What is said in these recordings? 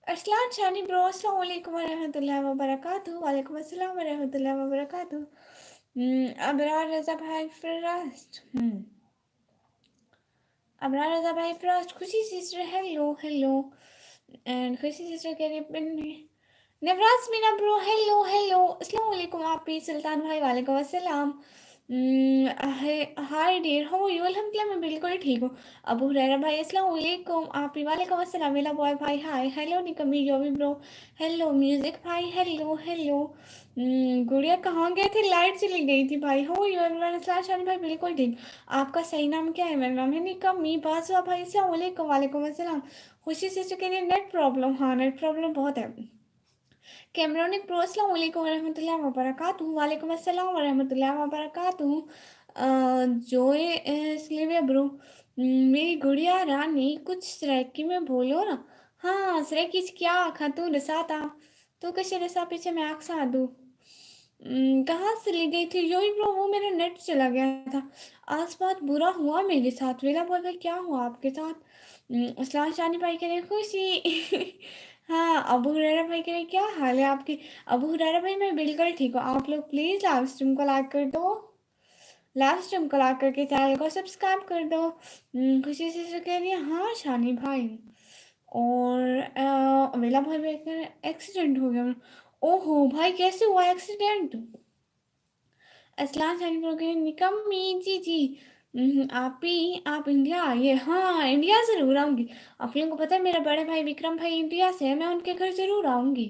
अस्सलाम शानी ब्रो, अस्सलाम वालेकुम वरहमतुल्लाहि वबरकातुहू। वालेकुम अस्सलाम वरहमतुल्लाहि वबरकातुहू। अबरार रजा भाई फरास्ट। अबरार रजा भाई first. Khushi sister, hello hello. And Khushi sister कह रही है Navraj Meena bro, hello hello. अस्सलाम वालेकुम आप भी। सुल्तान भाई वालेकुम अस्सलाम। Hi dear, how are you? अल्हम्दुलिल्लाह मैं बिल्कुल ठीक हूँ। अबू हुरैरा भाई अस्सलाम वालेकुम। आप भी वालेकुम अस्सलाम। मेरा बॉय भाई हाय हेलो। निकमी योमी ब्रो हेलो। म्यूजिक भाई हेलो हेलो। गुड़िया कहाँ गए थे? लाइट चली गई थी भाई। हो यू इमरान शान भाई बिल्कुल ठीक। आपका सही नाम क्या है? मेरा नाम है निकमी बाजवा भाई। अस्सलाम वालेकुम। वालेकुम अस्सलाम। खुशी से कह रही है नेट प्रॉब्लम। हाँ नेट प्रॉब्लम बहुत है। कैमरोनिक प्रो अस्सलाम वालेकुम वरहमतुल्लाहि वबरकातुहू। वालेकुम अस्सलाम वरहमतुल्लाहि वबरकातुहू। जोए स्लीविया ब्रो। मेरी गुड़िया रानी कुछ सरेकी में बोलो ना। हाँ सरेकी क्या खातू रसाता। तो कशे रसा पीछे मैं आँख सा दूँ। कहाँ से ली गई थी? योही ब्रो वो मेरा नेट चला गया था। आज बहुत बुरा हुआ मेरे साथ। वेला बोल भाई क्या हुआ आपके साथ? अस्सलाम शानी भाई कह रहे खुशी। हाँ अबू हुरैरा भाई कह रहे क्या हाल है आपकी? अबू हुरैरा भाई मैं बिल्कुल ठीक हूँ। आप लोग प्लीज़ लाइव स्ट्रीम को लाइक कर दो। लाइव स्ट्रीम को लाइक करके चैनल को सब्सक्राइब कर दो। खुशी से कह रही है हाँ शानी भाई। और वेला भाई भाई कह रहे एक्सीडेंट हो गया। ओहो भाई कैसे हुआ एक्सीडेंट? अस्सलाम वालेकुम निकम्मी जी जी। आप इंडिया आइए। हाँ इंडिया ज़रूर आऊँगी। आप लोगों को पता है मेरा बड़े भाई विक्रम भाई इंडिया से है। मैं उनके घर ज़रूर आऊँगी।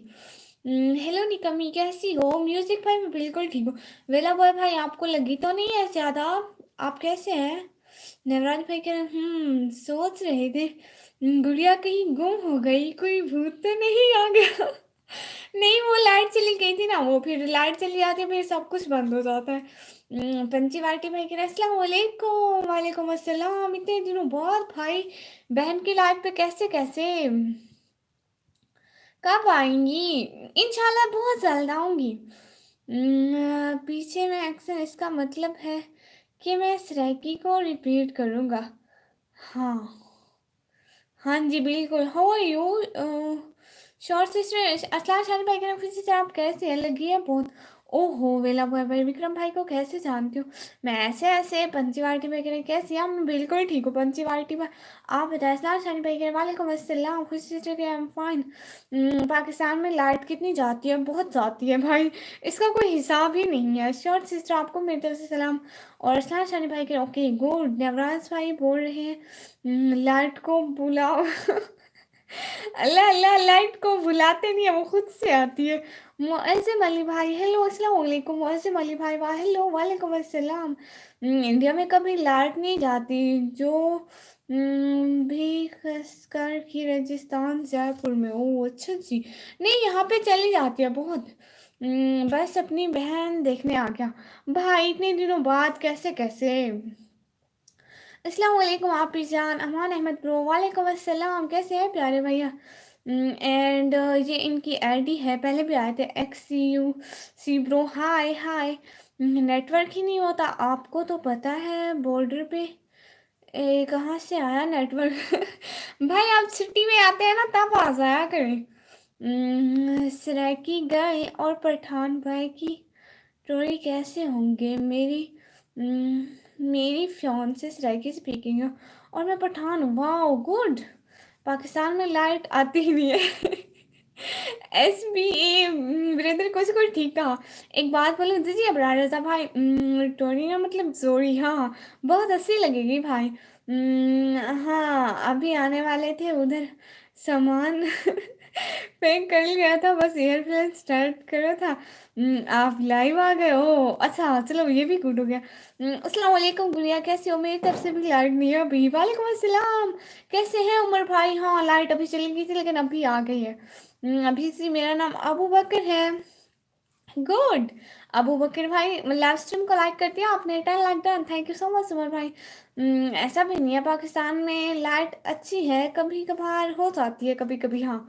हेलो निकम्मी कैसी हो? म्यूज़िक भाई मैं बिल्कुल ठीक हूँ। वेला बॉय भाई आपको लगी तो नहीं है ज़्यादा? आप कैसे हैं? नवराज भाई कह रहे सोच रहे थे गुड़िया कहीं गुम हो गई, कोई भूत तो नहीं आ गया। नहीं वो लाइट चली गई थी ना, वो फिर लाइट चली जाती है फिर सब कुछ बंद हो जाता है। पंची वाटी भाई कह रहे अस्सलाम वालेकुम। वालेकुम अस्सलाम। इतने दिनों बाद भाई बहन की लाइफ पे कैसे कैसे कब आएंगी? इंशाल्लाह बहुत जल्द आऊंगी। पीछे में एक्शन इसका मतलब है कि मैं सरेकी को रिपीट करूँगा। हाँ हाँ जी बिल्कुल। How are you? Short sister Asla Shan भाई कहना खुशी से आप कैसे हैं? लगी है बहुत। ओहो वेला भाई भाई विक्रम भाई को कैसे जानती हूँ मैं? ऐसे ऐसे पंचवाटी भाई कह रहे कैसे? हम मैं बिल्कुल ठीक हूँ पंचवाटी भाई। आप बताएं असला शान भाई कह रहे वालेकुम अस्सलाम। खुशी से आई एम फाइन। पाकिस्तान में लाइट कितनी जाती है? बहुत जाती है भाई। इसका कोई हिसाब ही नहीं है। शॉर्ट सिस्टर आपको मेरी तरफ से सलाम। और असला शानी भाई कह रहे ओके गुड। नवराज भाई बोल रहे हैं लाइट को बुलाओ। अल्लाह अल्लाह लाइट को बुलाते नहीं है वो खुद से आती है। मुअज़्ज़म अली भाई हेलो अस्सलाम वालेकुम। मुअज़्ज़म अली भाई वाह हेलो वालेकुम अस्सलाम। इंडिया में कभी लाइट नहीं जाती जो भी खासकर कि राजस्थान जयपुर में। ओ अच्छा जी। नहीं यहाँ पे चली जाती है बहुत। बस अपनी बहन देखने आ गया भाई इतने दिनों बाद। कैसे कैसे? अस्सलाम वालेकुम आप जान अमान अहमद ब्रो। वालेकुम अस्सलाम। कैसे हैं प्यारे भैया? एंड ये इनकी आईडी है, पहले भी आए थे XCU ब्रो। हाय हाय। नेटवर्क ही नहीं होता आपको तो पता है बॉर्डर पे। कहाँ से आया नेटवर्क? भाई आप छुट्टी में आते हैं ना तब आ जाया करें। सराकी गर्ल और पठान भाई की स्टोरी कैसे होंगे? मेरी फियांसे सराइकी स्पीकिंग है और मैं पठान हूँ। Wow good. पाकिस्तान में लाइट आती ही नहीं है। SBA ब्रदर कुछ ठीक कहा। एक बात बोलूँ जी अब राजा भाई टोनी ना मतलब जोड़ी। हाँ बहुत हंसी लगेगी भाई। हाँ अभी आने वाले थे उधर सामान पैक कर लिया था बस एयरप्लेन स्टार्ट करा था। आप लाइव आ गए हो? अच्छा चलो ये भी गुड हो गया। अस्सलाम वालेकुम गुड़िया कैसे हो? मेरी तरफ से भी लाइट नहीं है अभी। वालेकुम अस्सलाम। कैसे हैं उमर भाई? हाँ लाइट अभी चली गई थी लेकिन अभी आ गई है। अभी से मेरा नाम अबू बकर है। गुड। अबू बकर भाई लाइव स्ट्रीम को लाइक कर दिया आपने? 10 like done. Thank you so much Umar भाई। ऐसा भी नहीं है पाकिस्तान में लाइट अच्छी है कभी कभार हो जाती है कभी कभी। हाँ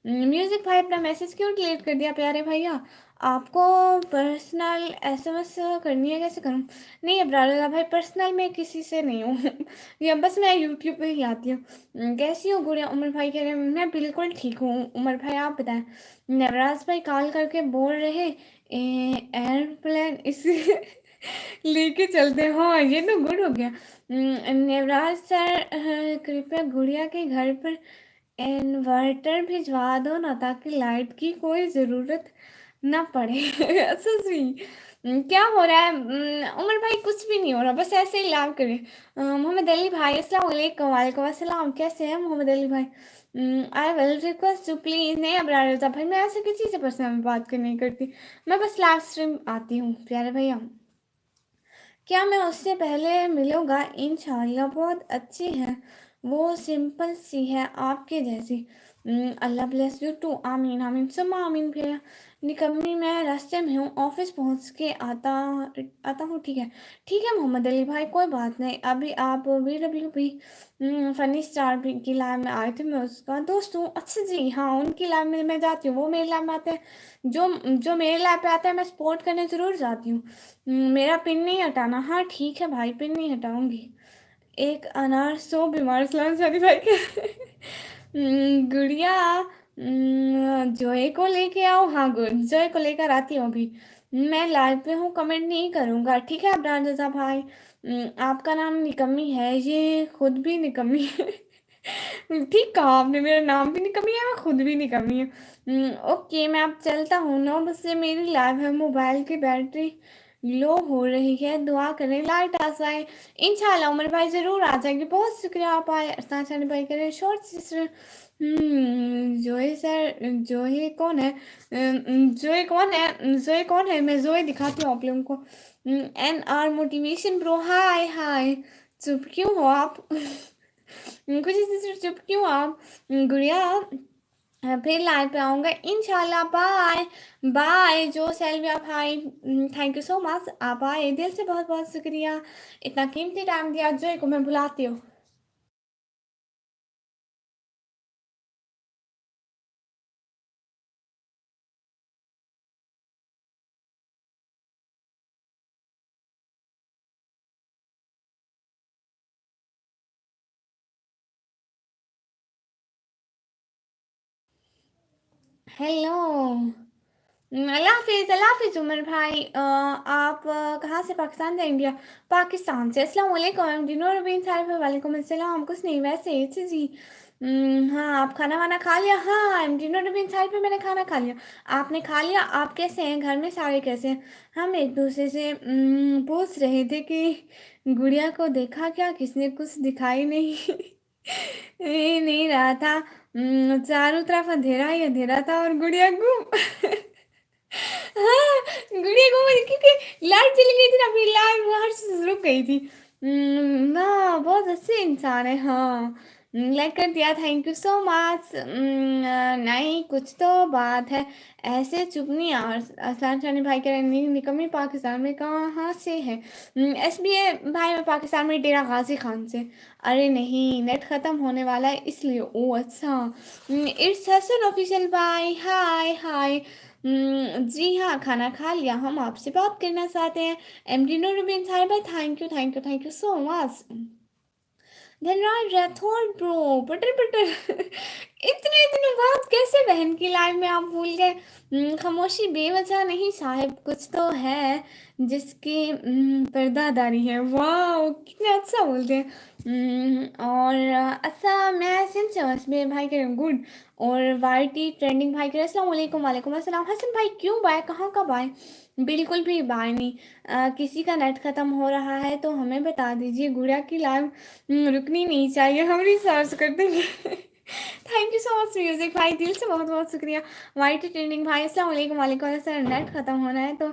म्यूजिक भाई अपना मैसेज क्यों डिलीट कर दिया प्यारे भैया? आपको पर्सनल एसएमएस करनी है, कैसे करूँ? नहीं अब्रार भाई, पर्सनल में किसी से नहीं हूँ। या बस मैं यूट्यूब पे ही आती हूँ। कैसी हो गुड़िया? उमर भाई कह रहे हैं मैं बिल्कुल ठीक हूँ। उमर भाई आप बताएं। नवराज भाई कॉल करके बोल रहे एयरप्लेन इसी लेके चलते हो। हाँ ये तो गुड हो गया। नवराज सर कृपया गुड़िया के घर पर इन्वर्टर भिजवा दो ना, ताकि लाइट की कोई ज़रूरत ना पड़े। अच्छा जी। क्या हो रहा है? उमर भाई कुछ भी नहीं हो रहा, बस ऐसे ही लाभ करें। मोहम्मद अली भाई अस्सलाम वालेकुम। वालेकुम अस्सलाम, कैसे हैं मोहम्मद अली भाई? I will request to please. नहीं अब्रार रज़ा भाई, मैं ऐसे किसी से पर्सनल बात नहीं करती। मैं बस लाइव स्ट्रीम आती हूँ प्यारे भैया। क्या मैं उससे पहले मिलूँगा? इंशाल्लाह, बहुत अच्छी है वो, सिंपल सी है आपके जैसी। अल्लाह ब्लेस यू टू। आमीन आमीन सुम्मा आमीन। भैया निकम्मी, मैं रास्ते में हूँ, ऑफिस पहुँच के आता आता हूँ। ठीक है मोहम्मद अली भाई, कोई बात नहीं। अभी आप BWP फनी स्टार भी की लाइव में आए थे, मैं उसका दोस्त हूँ। अच्छा जी, हाँ उनकी लाइव में मैं जाती हूँ, वो मेरी लाइव में आते हैं। जो जो मेरे लाइव पे आते हैं मैं सपोर्ट करने ज़रूर जाती हूँ। मेरा पिन नहीं हटाना। हाँ ठीक है भाई, पिन नहीं हटाऊंगी। एक अनार 100 बीमार सलाम शादी भाई के। गुड़िया जोए को लेके आओ। हाँ गुड, जोए को लेकर आती हूँ अभी। मैं लाइव पे हूँ, कमेंट नहीं करूँगा, ठीक है अब्रार रज़ा भाई? आपका नाम निकम्मी है, ये खुद भी निकम्मी है। ठीक कहा आपने, मेरा नाम भी निकम्मी है, मैं खुद भी निकम्मी हूँ। ओके मैं अब चलता हूँ, 9 बजे मेरी लाइव है। मोबाइल की बैटरी लो हो रही है, दुआ करें लाइट आ जाए। इंशाल्लाह उमर भाई ज़रूर आ जाएंगे। बहुत शुक्रिया आप आए। अर्सना भाई करें शॉर्ट सिस्टर। जोए सर, जोए कौन है? जोए कौन है? जोए कौन है? मैं जोए दिखाती हूँ आप लोगों को। NR मोटिवेशन ब्रो, हाय हाय। चुप क्यों हो आप? कुछ सिस्टर चुप क्यों आप? गुड़िया फिर लाइव पे आऊँगा इंशाल्लाह। Bye bye. जो सेल्विया भाई, थैंक यू सो मच, आप आए, दिल से बहुत बहुत शुक्रिया। इतना कीमती टाइम दिया। जोई को मैं बुलाती हूँ। हेलो। अल्लाह हाफिज़, अल्लाह हाफिज़ उमर भाई। आप कहाँ से? पाकिस्तान से इंडिया? पाकिस्तान से। अस्सलाम वालेकुम। डिनर रुबीन साहिब, वालेकुम अस्सलाम। कुछ नहीं वैसे अच्छा जी। हाँ आप खाना वाना खा लिया? हाँ डिनर रुबीन साहिब, मैंने खाना खा लिया। आपने खा लिया? आप कैसे हैं? घर में सारे कैसे हैं? हम एक दूसरे से पूछ रहे थे कि गुड़िया को देखा क्या? किसने कुछ दिखाई नहीं। नहीं रहा था। चारों तरफ अंधेरा ही अंधेरा था और गुड़िया गुम। हाँ गुड़िया गुम हो गई, क्योंकि लाइट चली गई थी ना, फिर लाइट बाहर से रुक गई थी। ना बहुत अच्छे इंसान है। हाँ लाइक कर दिया, थैंक यू सो मच। नहीं कुछ तो बात है, ऐसे चुप नहीं यार। असलान शानी भाई कह रहे हैं निकम्मी पाकिस्तान में कहाँ से है? SBA भाई मैं पाकिस्तान में डेरा गाजी खान से। अरे नहीं नेट ख़त्म होने वाला है इसलिए। ओ अच्छा। इट्स हसन ऑफिशियल भाई, हाय हाय। जी हाँ खाना खा लिया, हम आपसे बात करना चाहते हैं। MD नूरुद्दीन साहिब भाई, thank you so much. Dhanraj Rathore bro, पटर पटर। इतने दिनों बाद कैसे बहन की लाइव में आप भूल गए? खामोशी बेवजह नहीं साहिब, कुछ तो है जिसकी पर्दादारी है। वाह कितना अच्छा बोलते हैं। और अच्छा मैं सिंस में भाई करें गुड। और YT ट्रेंडिंग भाई करें अस्सलाम वालेकुम। वालेकुम अस्सलाम। हसन भाई क्यों बाय? कहाँ का बाय? बिल्कुल भी बाय नहीं। किसी का नेट ख़त्म हो रहा है तो हमें बता दीजिए, गुड़िया की लाइव रुकनी नहीं चाहिए, हम रिसर्च कर देंगे। Thank you so much music भाई, दिल से बहुत बहुत शुक्रिया। YT ट्रेंडिंग भाई अस्सलाम वालेकुम। वालेकुम सर, नेट ख़त्म होना है तो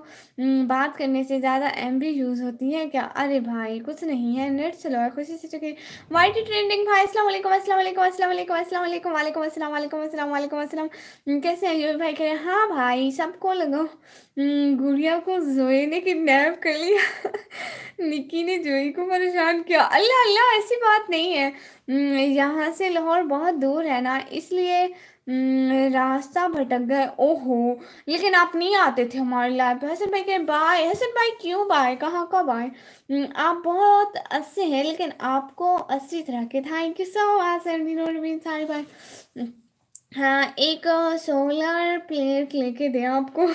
बात करने से ज़्यादा MB यूज़ होती है क्या? अरे भाई कुछ नहीं है, नेट चलो है खुशी से चुकी। YT ट्रेंडिंग भाई अस्सलाम वालेकुम। अस्सलाम वालेकुम। अस्सलाम वालेकुम। अस्सलाम वालेकुम। वालेकुम अस्सलाम। वालेकुम अस्सलाम। वालेकुम अस्सलाम। कैसे हैं यूँ भाई? कह रहे हैं हाँ भाई सबको लगाओ। गुड़िया को जोए ने किडनैप कर लिया। निकी ने जोई को परेशान किया। अल्लाह अल्लाह ऐसी बात नहीं है। यहाँ से लाहौर बहुत दूर है ना, इसलिए रास्ता भटक गए, ओहो! लेकिन आप नहीं आते थे हमारे लाइफ पे। हसन भाई के बाय। हसन भाई क्यों बाय, कहाँ कब आए? आप बहुत अच्छे हैं, लेकिन आपको अच्छी तरह के थैंक यू सो मच सारी बाय। हाँ, एक सोलर प्लेट लेके दे आपको।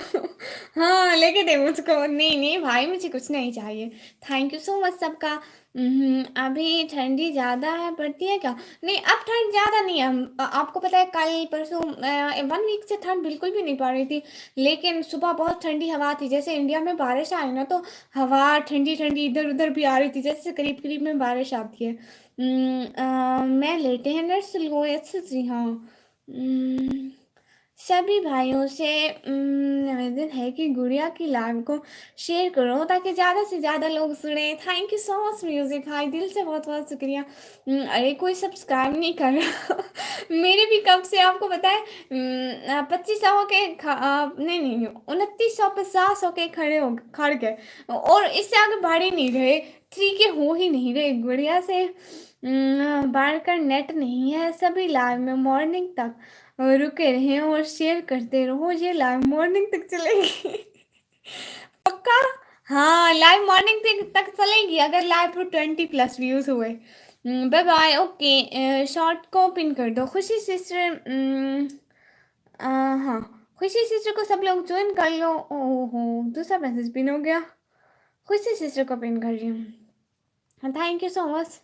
हाँ, लेके दे मुझको। नहीं नहीं भाई, मुझे कुछ नहीं चाहिए। थैंक यू सो मच सबका। अभी ठंडी ज़्यादा है, पड़ती है क्या? नहीं, अब ठंड ज़्यादा नहीं है। आपको पता है कल परसों 1 वीक से ठंड बिल्कुल भी नहीं पड़ रही थी। लेकिन सुबह बहुत ठंडी हवा थी, जैसे इंडिया में बारिश आई ना, तो हवा ठंडी ठंडी इधर उधर भी आ रही थी, जैसे करीब करीब में बारिश आती है। मैं लेटे हैं नर्स लोएस जी, हाँ। उम, सभी भाइयों से निवेदन है कि गुड़िया की लाइव को शेयर करो ताकि ज़्यादा से ज़्यादा लोग सुने। Thank you so much music, hi दिल से बहुत बहुत शुक्रिया। अरे कोई सब्सक्राइब नहीं कर रहा। मेरे भी कब से आपको पता है 2500 के नहीं नहीं 2950 के खड़ गए, और इससे आगे बढ़ ही नहीं रहे। 3 के हो ही नहीं रहे। गुड़िया से बाढ़ कर नेट नहीं है। सभी लाइव में मॉर्निंग तक रुके रहें और शेयर करते रहो। ये लाइव मॉर्निंग तक चलेगी। पक्का? हाँ, लाइव मॉर्निंग तक चलेगी अगर लाइव पर 20+ व्यूज हुए। Bye bye. ओके, शॉर्ट को पिन कर दो। खुशी सिस्टर, हाँ, खुशी सिस्टर को सब लोग ज्वाइन कर लो। ओहो, दूसरा मैसेज पिन हो गया। खुशी सिस्टर को पिन कर रही हूँ। Thank you so much.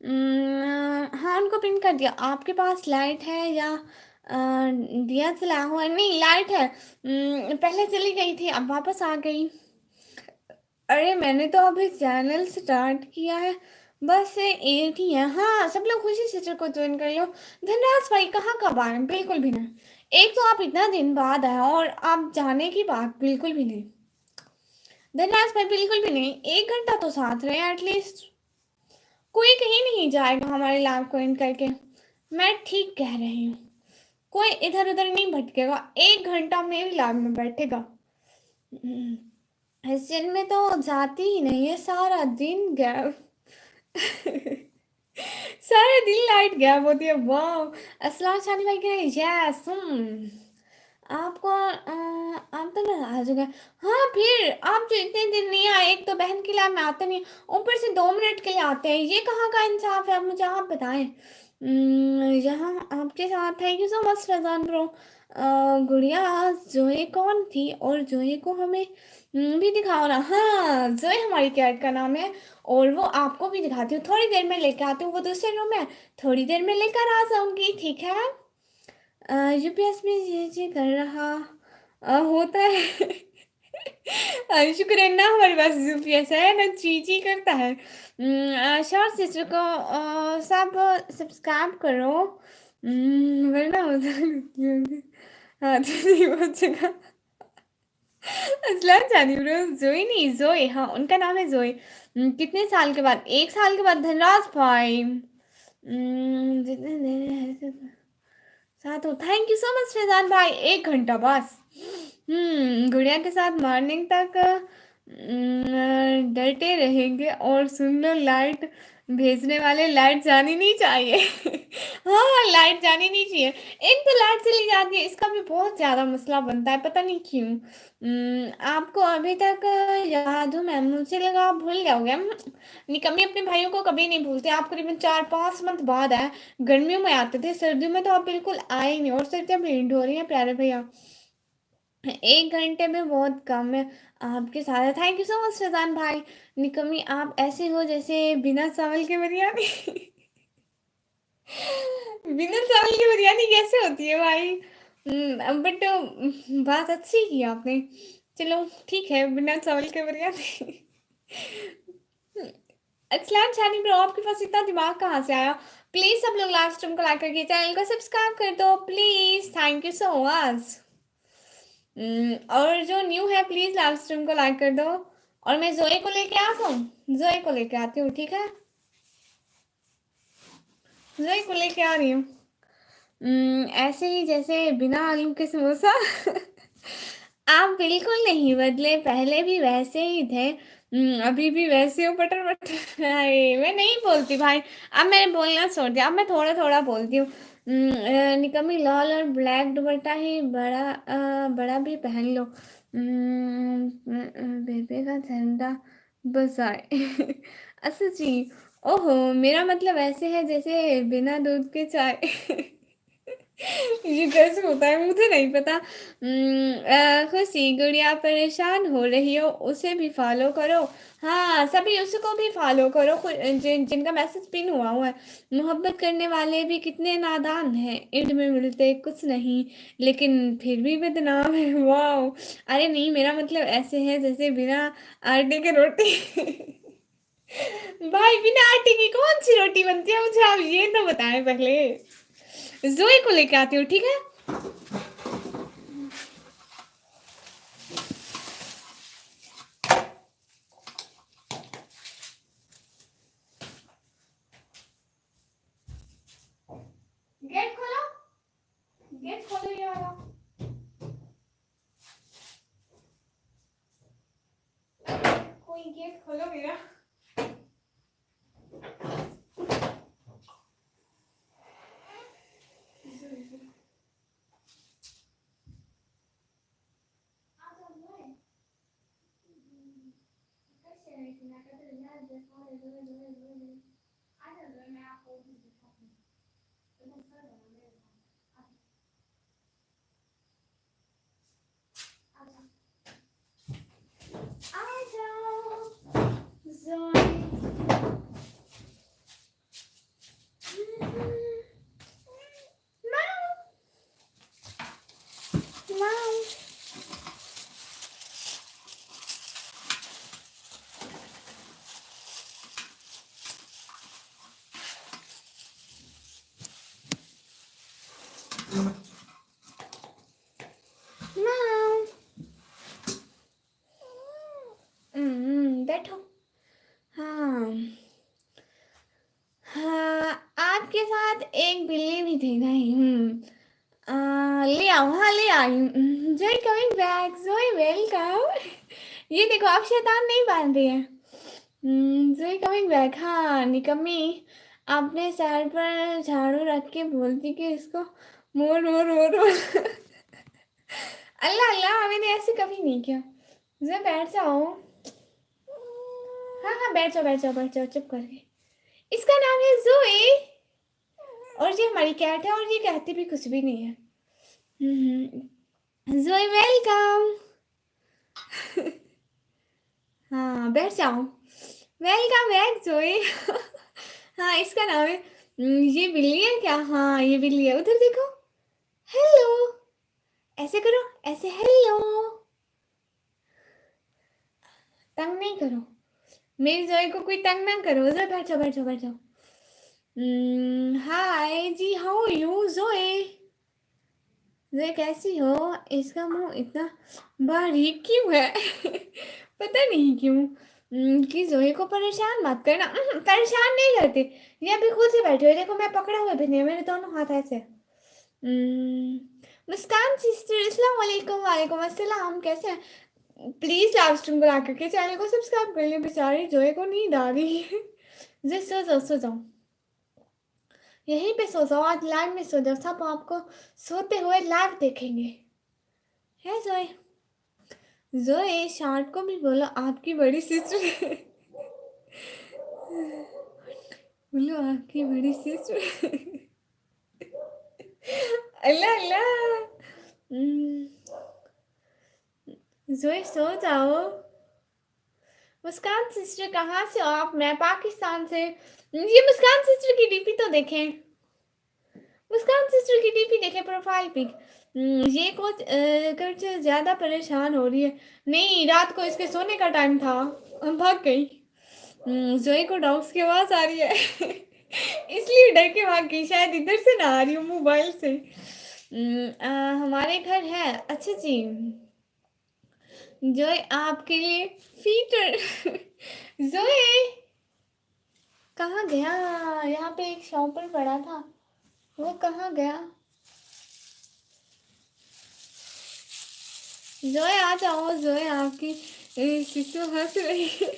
हाँ, उनको पिन कर दिया। आपके पास लाइट है या दिया जला हुआ है? नहीं, लाइट है। पहले चली गई थी, अब वापस आ गई। अरे मैंने तो अभी चैनल स्टार्ट किया है, बस एक ही है। हाँ, सब लोग खुशी सिस्टर को ज्वाइन कर लो। धनराज भाई कहाँ कब आए? बिल्कुल भी नहीं। एक तो आप इतना दिन बाद आए और आप जाने की बात बिल्कुल भी नहीं। धनराज भाई बिल्कुल भी नहीं। 1 घंटा तो साथ रहे एटलीस्ट। कोई कहीं नहीं जाएगा हमारे लाइव को इन करके। मैं ठीक कह रही हूँ। कोई इधर उधर नहीं भटकेगा। 1 घंटा मेरी लाइव में बैठेगा। इस दिन में तो जाती ही नहीं है, सारा दिन गैप। सारा दिन लाइट गैप होती है। वाह, अस्सलाम शानी भाई कह रहे हैं यस। आपको आप तो नाराज हो गए। हाँ, फिर आप जो इतने दिन नहीं आए, एक तो बहन के लिए मैं आते नहीं, ऊपर से 2 मिनट के लिए आते हैं। ये कहाँ का इंसाफ है? अब मुझे आप बताएं। यहाँ आपके साथ thank you so much Faizan bro. गुड़िया जोए कौन थी? और जोए को हमें भी दिखाओ ना। हाँ, जोए हमारी कैट का नाम है, और वो आपको भी दिखाती हूँ। थोड़ी देर में लेकर आती हूँ, वो दूसरे रूम में है। थोड़ी देर में लेकर आ जाऊंगी, ठीक है? यूपीएस में ये कर रहा होता है। शुक्र है ना हमारे पास यूपीएस है ना, ची करता है। शॉर्ट सिस्टर को सब सब्सक्राइब करो, वरना हाँ जी बहुत जगह। असलम जानी ब्रो। जोई नहीं, जोए, हाँ उनका नाम है जोए। कितने साल के बाद? 1 साल के बाद धनराज भाई। जितने देर है साथ हो। Thank you so much Faizan भाई। 1 घंटा बस। गुड़िया के साथ मॉर्निंग तक डटे रहेंगे। और सुन लो, लाइट भेजने वाले, लाइट जानी नहीं चाहिए। हाँ, लाइट जानी नहीं चाहिए। एक तो लाइट चली जाती है, इसका भी बहुत ज़्यादा मसला बनता है, पता नहीं क्यों। आपको अभी तक याद हो मैम? मुझे लगा आप भूल जाओगे। निकम्मी अपने भाइयों को कभी नहीं भूलते। आप करीबन 4-5 मंथ बाद आए। गर्मियों में आते थे, सर्दियों में तो आप बिल्कुल आए ही नहीं, और सर्दियाँ भेंट हो रही हैं प्यारे भैया। 1 घंटे में बहुत कम है आपके साथ। Thank you so much Faizan भाई। निकम्मी आप ऐसे हो जैसे बिना चावल के बिरयानी। बिना चावल की बिरयानी कैसे होती है भाई? बट बात अच्छी की आपने। चलो ठीक है, बिना चावल के बिरयानी। अस्सलाम शानी ब्रो, आपके पास इतना दिमाग कहाँ से आया? प्लीज सब लोग लाइव स्ट्रीम को लाइक करके चैनल को सब्सक्राइब कर दो please. Thank you so much. और जो न्यू है प्लीज लाइव स्ट्रीम को लाइक कर दो। और मैं जोए को लेके आता हूँ, जोए को लेके आती हूँ, ठीक है? जोए को लेके आ रही हूँ। ऐसे ही जैसे बिना आलू के समोसा। आप बिल्कुल नहीं बदले, पहले भी वैसे ही थे। अभी भी वैसे हो, पटर पटर। अरे मैं नहीं बोलती भाई, अब मैंने बोलना छोड़ दिया। अब मैं थोड़ा थोड़ा बोलती हूँ। निकम्मी, लाल और ब्लैक दुपट्टा ही बड़ा भी पहन लो। बेबे का झंडा बजाए। अच्छा जी। ओहो, मेरा मतलब ऐसे है जैसे बिना दूध के चाय। ये कैसे होता है मुझे नहीं पता। खुशी, गुड़िया परेशान हो रही हो उसे भी फॉलो करो। हाँ, सभी उसको भी फॉलो करो, जिनका मैसेज पिन हुआ है। मोहब्बत करने वाले भी कितने नादान हैं, इर्द में मिलते कुछ नहीं लेकिन फिर भी बदनाम है। वाह। अरे नहीं, मेरा मतलब ऐसे है जैसे बिना आटे के रोटी। भाई, बिना आटे की कौन सी रोटी बनती है, मुझे आप ये तो बताएं पहले। जोए को लेके आती हूँ, ठीक है। गेट खोलो, गेट खोलो ये वाला। कोई गेट खोलो मेरा। आ जाओ जोए। माऊ, माऊ। माऊ। बैठो। हाँ। हाँ, आपके साथ एक बिल्ली भी थी नहीं। ले आओ, हाँ ले आई। जोई कमिंग बैक, जोई वेलकम। ये देखो, आप शैतान नहीं बांध रही है। जोई कमिंग बैक। हाँ निकम्मी, आपने सर पर झाड़ू रख के बोलती कि इसको मोर मोर मोर मोर। अल्लाह अल्लाह, मैंने ऐसे कभी नहीं किया। जोई बैठ जाओ। हाँ हाँ, बैठ जाओ बैठ जाओ बैठ जाओ, चुप करके। इसका नाम है जोई, और ये हमारी कैट है, और ये कहती भी कुछ भी नहीं है। जोई वेलकम। हाँ, बैठ जाओ। वेलकम बैक जोई। हाँ, इसका नाम है। ये बिल्ली है क्या? हाँ, ये बिल्ली है। उधर देखो। हेलो, ऐसे करो, ऐसे हेलो। तंग नहीं करो, मेरी जोई को कोई तंग ना करो। उधर बैठ जाओ बैठ जाओ बैठ जाओ। हाय जी, हाउ यू जोई? जोई कैसी हो? इसका मुंह इतना बारीक क्यों है? पता नहीं क्यों। कि जोई को परेशान मत करना। परेशान नहीं करती, ये अभी खुद से बैठे हुए। देखो, मैं पकड़ा हुआ भी नहीं है, मेरे दोनों हाथ ऐसे। हम्म, मुस्कान सिस्टर, अस्सलाम वालेकुम। वालेकुम अस्सलाम, कैसे हैं? प्लीज लाइव स्ट्रीम को ला करके चैनल को सब्सक्राइब कर ले, बेचारी जोई को नींद आ रही है। जी, सो जाओ सो जाओ, यहीं पे सो जाओ, आज लाइव में सो जाओ, सब आपको सोते हुए लाइव देखेंगे। है जोई? जोई, शार्ट को भी बोलो आपकी बड़ी सिस्टर। बोलो आपकी बड़ी सिस्टर। अल्लाह अल्लाह। जोई सो जाओ। मुस्कान सिस्टर कहाँ से हो आप? मैं पाकिस्तान से। ये मुस्कान सिस्टर की डीपी तो देखें, मुस्कान सिस्टर की डीपी देखें, प्रोफाइल पिक। ये कुछ ज्यादा परेशान हो रही है। नहीं, रात को इसके सोने का टाइम था, भाग गई। जोई को डॉग्स की आवाज आ रही है। इसलिए डर के भाग गई, शायद इधर से ना आ रही हूँ, मोबाइल से। हमारे घर है। अच्छा जी। जोई आपके लिए फीटर। जोई कहाँ गया? यहाँ पे एक शॉपर पड़ा था, वो कहाँ गया? जोए आ जाओ। जोए आपकी शिशु हंस रही है।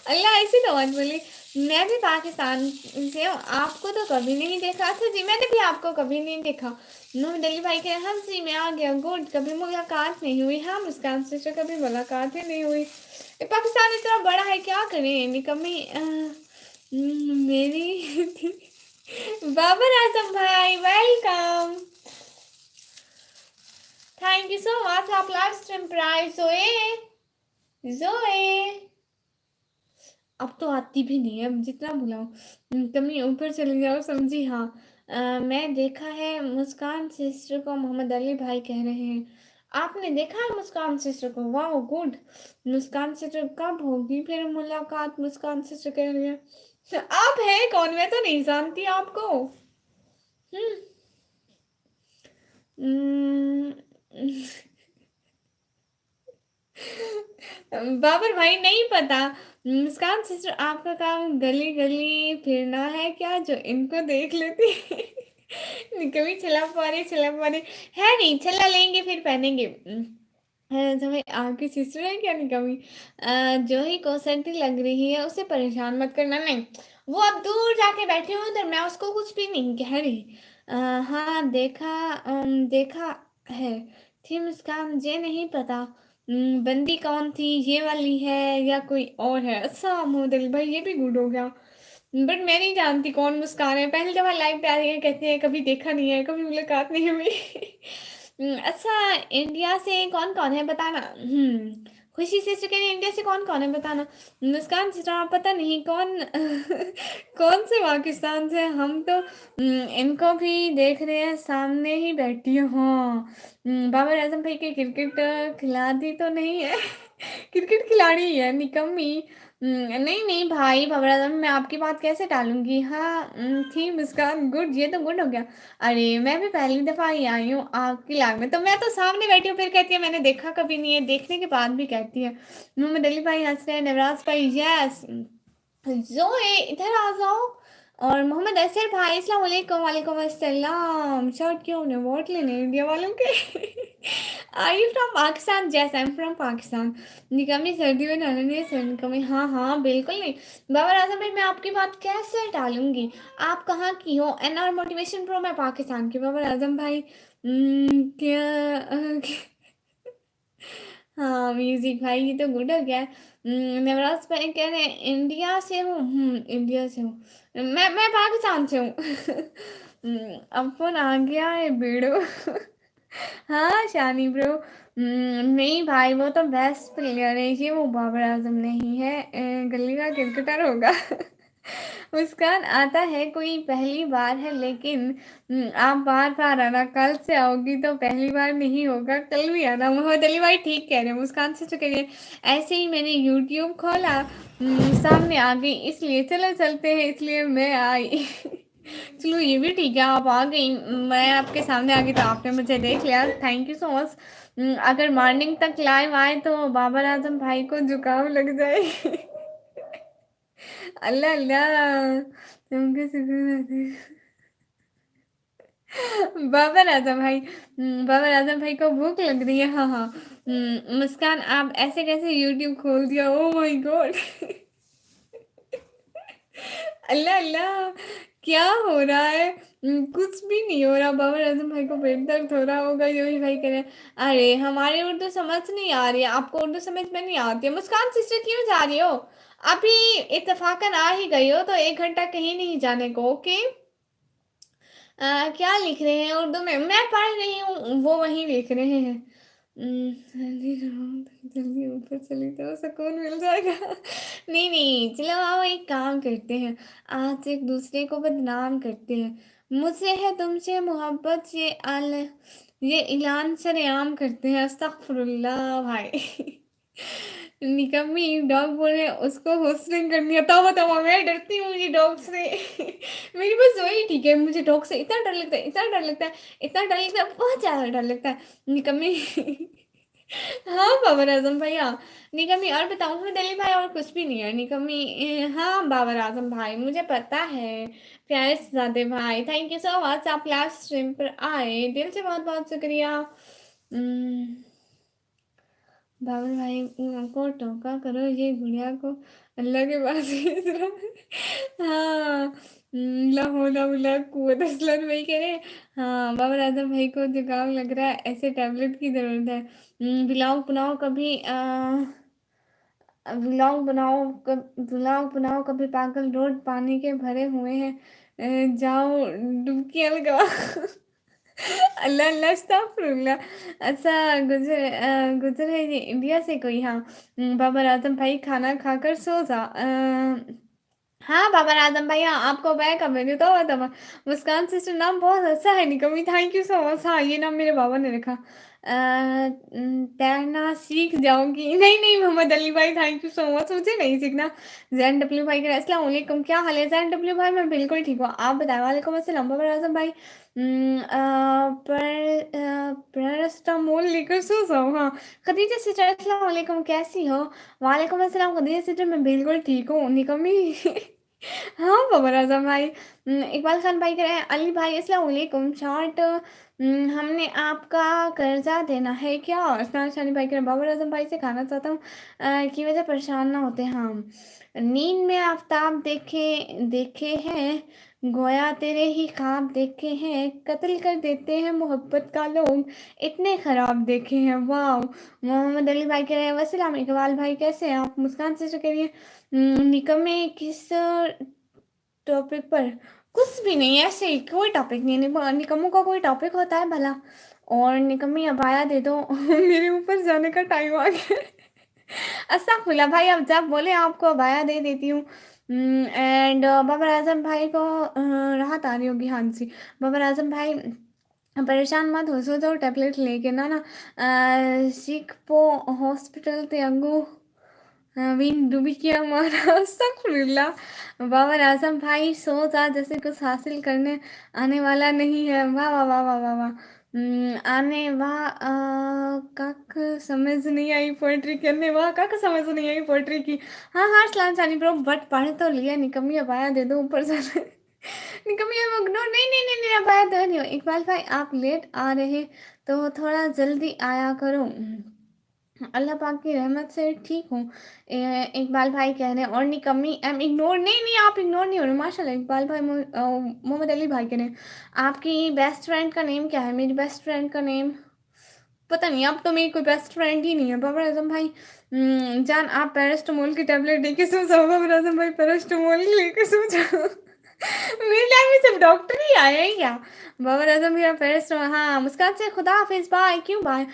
अल्लाह ऐसे तो मत बोलिए। मैं भी पाकिस्तान से हूँ, आपको तो कभी नहीं देखा। अच्छा जी, मैंने भी आपको कभी नहीं देखा। मोहम्मद अली भाई कह हाँ जी मैं आ गया, गुड। कभी मुलाकात नहीं हुई। हाँ मुस्कान से कभी मुलाकात ही नहीं हुई। ये पाकिस्तान इतना बड़ा है, क्या करें निकम्मी। मेरी बाबर आजम भाई welcome, thank you so much. आप लाइव स्ट्रीम पर आए। जोए, जोए अब तो आती भी नहीं है, अब जितना बुलाओ। कमी ऊपर चले जाओ, समझी। हाँ मैं देखा है मुस्कान सिस्टर को, मोहम्मद अली भाई कह रहे हैं। आपने देखा है मुस्कान सिस्टर को? वाह गुड। मुस्कान सिस्टर कब होगी फिर मुलाकात? मुस्कान सिस्टर कह रही है। तो आप है कौन? मैं तो नहीं जानती आपको। हम्म हम्म, बाबर भाई नहीं पता। मुस्कान सिस्टर आपका काम गली गली फिरना है क्या, जो इनको देख लेती? कभी चला पा रही है नहीं, चला लेंगे फिर पहनेंगे। तुम्हें आपकी सिस्टर है क्या? नहीं कभी। जो ही को सर्दी लग रही है उसे परेशान मत करना। नहीं, वो अब दूर जाके बैठी हूँ उधर, मैं उसको कुछ भी नहीं कह रही। हाँ देखा, देखा है। थी मुस्कान, मुझे नहीं पता। बंदी कौन थी, ये वाली है या कोई और है? अच्छा मोदल भाई ये भी गुड हो गया। बट मैं नहीं जानती कौन मुस्कान है, पहली दफा लाइव पे आ रही है, कहते हैं कभी देखा नहीं है, कभी मुलाकात नहीं हुई। अच्छा इंडिया से कौन कौन है बताना। खुशी से कह रही है, इंडिया से कौन कौन है बताना। मुस्कान से आप पता नहीं कौन। कौन से पाकिस्तान से? हम तो इनको भी देख रहे हैं, सामने ही बैठी हूँ। हाँ बाबर आजम भाई के क्रिकेट खिलाड़ी तो नहीं है। क्रिकेट खिलाड़ी ही है निकम्मी। नहीं नहीं भाई बाबर आजम, मैं आपकी बात कैसे टालूंगी। हाँ थी मुस्कान, गुड, ये तो गुड हो गया। अरे मैं भी पहली दफा ही आई हूँ आपकी लाइव में, तो मैं तो सामने बैठी हूँ, फिर कहती है मैंने देखा कभी नहीं है, देखने के बाद भी कहती है। मोहम्मद अली भाई हंस रहे हैं, नवराज भाई यस। जोए इधर आ जाओ। और मोहम्मद असर भाई अस्सलाम वालेकुम। वालेकुम अस्सलाम। शर्ट क्यों ने वोट लेने इंडिया वालों के? Are you from Pakistan? Yes I am from Pakistan. निकम्मी सर्दी में डालने नहीं सर निकम्मी, हाँ हाँ बिल्कुल नहीं। बाबर आजम भाई मैं आपकी बात कैसे टालूंगी। आप कहाँ की हो? एनआर मोटिवेशन प्रो, मैं पाकिस्तान की। बाबर आजम भाई क्या हाँ म्यूजिक भाई ये तो गुड हो गया। नवराज भाई कह रहे हैं इंडिया से हूँ। इंडिया से हूँ। मैं पाकिस्तान से हूँ। अब फोन आ गया है बेड़ो। हाँ शानी ब्रो। नहीं भाई वो तो बेस्ट प्लेयर है ये, वो बाबर आजम नहीं है। गली का क्रिकेटर होगा। मुस्कान आता है कोई पहली बार है, लेकिन आप बार बार आना, कल से आओगी तो पहली बार नहीं होगा, कल भी आना। मोहम्मद अली भाई ठीक कह रहे हैं, मुस्कान से चुके हैं। ऐसे ही मैंने यूट्यूब खोला, सामने आ गई, इसलिए चलो चलते हैं, इसलिए मैं आई। चलो ये भी ठीक है, आप आ गई, मैं आपके सामने आ गई तो आपने मुझे देख लिया, थैंक यू सो मच। अगर मॉर्निंग तक लाइव आए तो बाबर आजम भाई को जुकाम लग जाए। अल्लाह अल्लाह, तुम कैसे बाबर आजम भाई, बाबर आजम भाई को भूख लग रही है। हाँ हाँ। मुस्कान आप ऐसे कैसे यूट्यूब खोल दिया? Oh my God. अल्लाह अल्लाह, क्या हो रहा है? कुछ भी नहीं हो रहा। बाबर आजम भाई को पेट दर्द हो रहा होगा, जो भी भाई कह रहे हैं। अरे हमारी उर्दू समझ नहीं आ रही है, आपको उर्दू समझ में नहीं आती है। मुस्कान सिस्टर क्यों जा रही हो? अभी इत्तेफाकन आ ही गई हो तो 1 घंटा कहीं नहीं जाने को, ओके। क्या लिख रहे हैं उर्दू में? मैं पढ़ रही हूँ, वो वही लिख रहे हैं। जल्दी रहो, जल्दी ऊपर चली तो सुकून मिल जाएगा। नहीं नहीं चलो आओ एक काम करते हैं, आज एक दूसरे को बदनाम करते हैं। मुझसे है तुमसे मोहब्बत, ये ऐलान सरेआम करते हैं। अस्तगफुरुल्लाह भाई। निकम्मी डॉग बोल रहे हैं उसको होस्टिंग करनी है, तो बताओ मैं डरती हूँ ये डॉग से। मेरी बस वही ठीक है, मुझे डॉग से इतना डर लगता है, इतना डर लगता है, इतना डर लगता है, बहुत ज्यादा डर लगता है। निकम्मी। हाँ बाबर आजम भैया। निकम्मी और बताऊँ मैं दिल्ली भाई, और कुछ भी नहीं है निकम्मी। हाँ बाबर आजम भाई मुझे पता है। प्यारे सादे भाई थैंक यू सो मच, आप लास्ट स्ट्रीम पर आए, दिल से बहुत बहुत शुक्रिया। हम्म, बाबर भाई को टोका करो, ये गुड़िया को अल्लाह के पास भेज रहा है। हाँ, ला हौला वला कुव्वत असलन भाई कह रहे हैं। हाँ, बाबर आजम भाई को जुकाम लग रहा है, ऐसे टैबलेट की जरूरत है। ब्लॉग बनाओ कभी, ब्लॉग बनाओ कभी, पागल रोड पानी के भरे हुए हैं, जाओ डुबकियां लगाओ। अल्लाह अल्लाह अस्तगफुरुल्लाह। अच्छा, गुजर है ये इंडिया से कोई। हाँ, बाबर आजम भाई खाना खाकर सो जा। हाँ बाबर आजम भाई, हाँ आपको बैक अब मेन्यू तो बता। मुस्कान सिस्टर नाम बहुत अच्छा है निकमी, थैंक यू सो मच। हाँ, ये नाम मेरे बाबा ने रखा। तैरना सीख जाऊंगी। नहीं नहीं मोहम्मद अली भाई, थैंक यू सो मच, मुझे नहीं सीखना। जैन डब्ल्यू भाई का अस्सलाम वालेकुम, क्या हाल है जैन डब्ल्यू भाई? मैं बिल्कुल ठीक हूँ, आप बताएं। वालेकुम अस्सलाम बाबर आजम भाई। पैरास्टामोल लेकर सो जाओ। हाँ, खदीजा सिस्टर अस्सलाम वालेकुम, कैसी हो? वालेकुम अस्सलाम खदीजा सिस्टर, मैं बिल्कुल ठीक हूँ निकमी। हाँ बाबर आजम भाई। इकबाल खान भाई कह रहे हैं अली भाई अस्सलाम वालेकुम, शॉर्ट हमने आपका कर्जा देना है क्या? अस्सलाम शानी भाई कह रहे हैं बाबर आजम भाई से खाना चाहता हूँ, की वजह परेशान ना होते। हाँ, नींद में आफ्ताब देखे देखे हैं, गोया तेरे ही ख्वाब देखे हैं, कत्ल कर देते हैं मोहब्बत का लोग, इतने खराब देखे हैं। वाह, मोहम्मद अली भाई कह रहे हैं वसलाम। इकबाल भाई कैसे हैं आप? मुस्कान से जो कह रही है निकम्मे किस टॉपिक पर? कुछ भी नहीं, ऐसे ही कोई टॉपिक नहीं है। निकम्मों का कोई टॉपिक होता है भला? और निकम्मी अबाया दे दो। मेरे ऊपर जाने का टाइम आ गया। अस्तगफुरुल्लाह भाई, अब जब बोले आपको अबाया दे देती हूँ। एंड बाबर आजम भाई को राहत आ रही होगी। हाँ जी, बाबर आजम भाई परेशान मत हो, सो जाओ टैबलेट लेके ना ना। सिक पो हॉस्पिटल ते अगू विन डूबी किया मारा। अस्तगफुरुल्लाह। बाबर आजम भाई सो जा, जैसे कुछ हासिल करने आने वाला नहीं है। वाह वाह वाह वाह वाह वाह। आने वाह, कख समझ नहीं आई पोएट्री करने, वाह कख समझ नहीं आई पोएट्री की। हाँ हाँ सलाम सानी ब्रो, बट पढ़ तो लिया। निकम्मी अब आया दे दो ऊपर से। निकम्मी अब इग्नोर, नहीं नहीं नहीं नहीं, अब आया दो नहीं हो। इकबाल भाई आप लेट आ रहे तो थोड़ा जल्दी आया करो। अल्लाह पाक की रहमत से ठीक हूँ। इकबाल भाई कह रहे हैं और निकम्मी एम इग्नोर, नहीं नहीं आप इग्नोर नहीं हो रहे माशाल्लाह। इकबाल भाई मोहम्मद अली भाई कह रहे हैं आपकी बेस्ट फ्रेंड का नेम क्या है? मेरी बेस्ट फ्रेंड का नेम पता नहीं, अब तो मेरी कोई बेस्ट फ्रेंड ही नहीं है। बाबर आजम भाई जान आप पैरास्टामोल की टेबलेट लेके सो जाओ। बाबर आजम भाई पैरास्टामोल लेके सो जाओ। मेरी लाइफ में सिर्फ डॉक्टर ही आया है क्या? बाबर आजम भैया पैरास्टामोल। हाँ, मुस्कान से खुदा हाफिज बाय। क्यों बाय?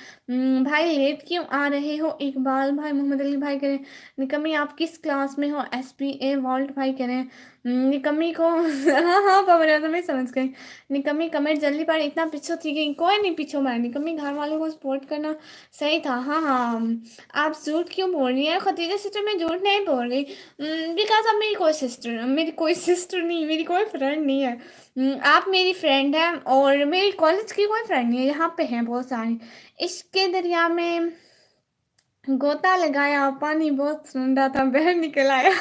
भाई लेट क्यों आ रहे हो? इकबाल भाई मोहम्मद अली भाई कह रहे हैं निकम्मी आप किस क्लास में हो? SPA वॉल्ट भाई कह रहे हैं निकम्मी को। हाँ हाँ बाबर आजम भाई समझ गए। निकम्मी कमेंट जल्दी पढ़, इतना पीछे थी गई। कोई नहीं पीछे मैं, निकम्मी घर वालों को सपोर्ट करना सही था। हाँ हाँ, आप झूठ क्यों बोल रही हैं खतीजा सिस्टर? मैं झूठ नहीं बोल रही, बिकॉज अब मेरी कोई सिस्टर नहीं, मेरी कोई फ्रेंड नहीं है। आप मेरी फ्रेंड है, और मेरी कॉलेज की कोई फ्रेंड नहीं है। यहाँ पे हैं बहुत सारी। इश्क के दरिया में गोता लगाया, पानी बहुत ठंडा था, बहर निकल आया।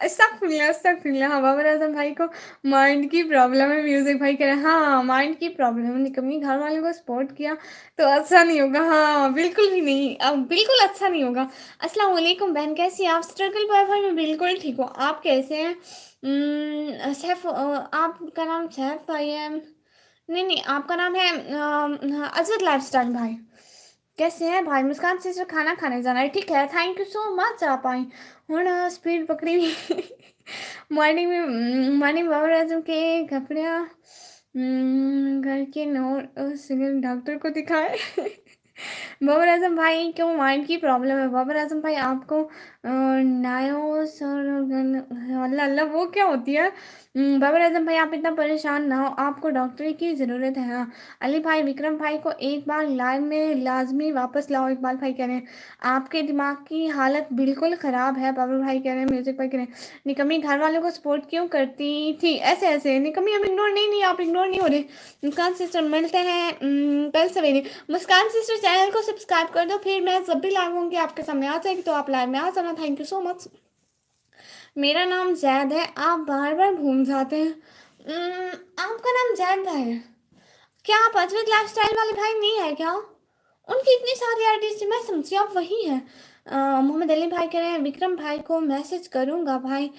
अस्तगफुरुल्लाह अस्तगफुरुल्लाह। हाँ, बाबर आजम भाई को माइंड की प्रॉब्लम है। म्यूजिक भाई कह रहे हैं हाँ माइंड की प्रॉब्लम है, निकम्मी घर वालों को सपोर्ट किया तो अच्छा नहीं होगा। हाँ बिल्कुल भी नहीं, अब बिल्कुल अच्छा नहीं होगा। अस्सलाम वालेकुम बहन, कैसी हैं आप? स्ट्रगल बॉय भाई मैं बिल्कुल ठीक हूँ, आप कैसे हैं? सैफ, आपका नाम सैफ भाई है? नहीं नहीं, आपका नाम है अजद लाइफस्टाइल भाई। कैसे हैं भाई? मुस्कान से खाना खाने जाना है, ठीक है थैंक यू सो मच। आप आई हूँ स्पीड पकड़ी हुई। मॉर्निंग बाबर आजम के कपड़े घर के नोट सिविल डॉक्टर को दिखाए। बाबर आजम भाई क्यों माइंड की प्रॉब्लम है? बाबर आजम भाई आपको नायो सर अल्लाह अल्लाह वो क्या होती है? बाबर आजम भाई आप इतना परेशान ना हो, आपको डॉक्टरी की ज़रूरत है। हाँ, अली भाई विक्रम भाई को एक बार लाइव में लाजमी वापस लाओ। इकबाल भाई कह रहे हैं आपके दिमाग की हालत बिल्कुल ख़राब है। बाबर भाई कह रहे हैं म्यूजिक भाई कह रहे हैं निकम्मी घर वालों को सपोर्ट क्यों करती थी ऐसे ऐसे? निकम्मी हम इग्नोर, नहीं नहीं आप इग्नोर नहीं हो रहे। मुस्कान सिस्टर मिलते हैं कल सवेरे। मुस्कान सिस्टर चैनल को सब्सक्राइब कर दो, फिर मैं जब भी लाइव होंगी आपके सामने आ जाएगी तो आप लाइव में आ जाना। Thank you so much. मेरा नाम जैद है, आप बार बार भूल जाते हैं। आपका नाम जैद है क्या? आप अजमेर लाइफ स्टाइल वाले भाई नहीं है क्या? उनकी इतनी सारी आईडी मैं समझी आप वही है। मोहम्मद अली भाई कह रहे हैं विक्रम भाई को मैसेज करूंगा भाई,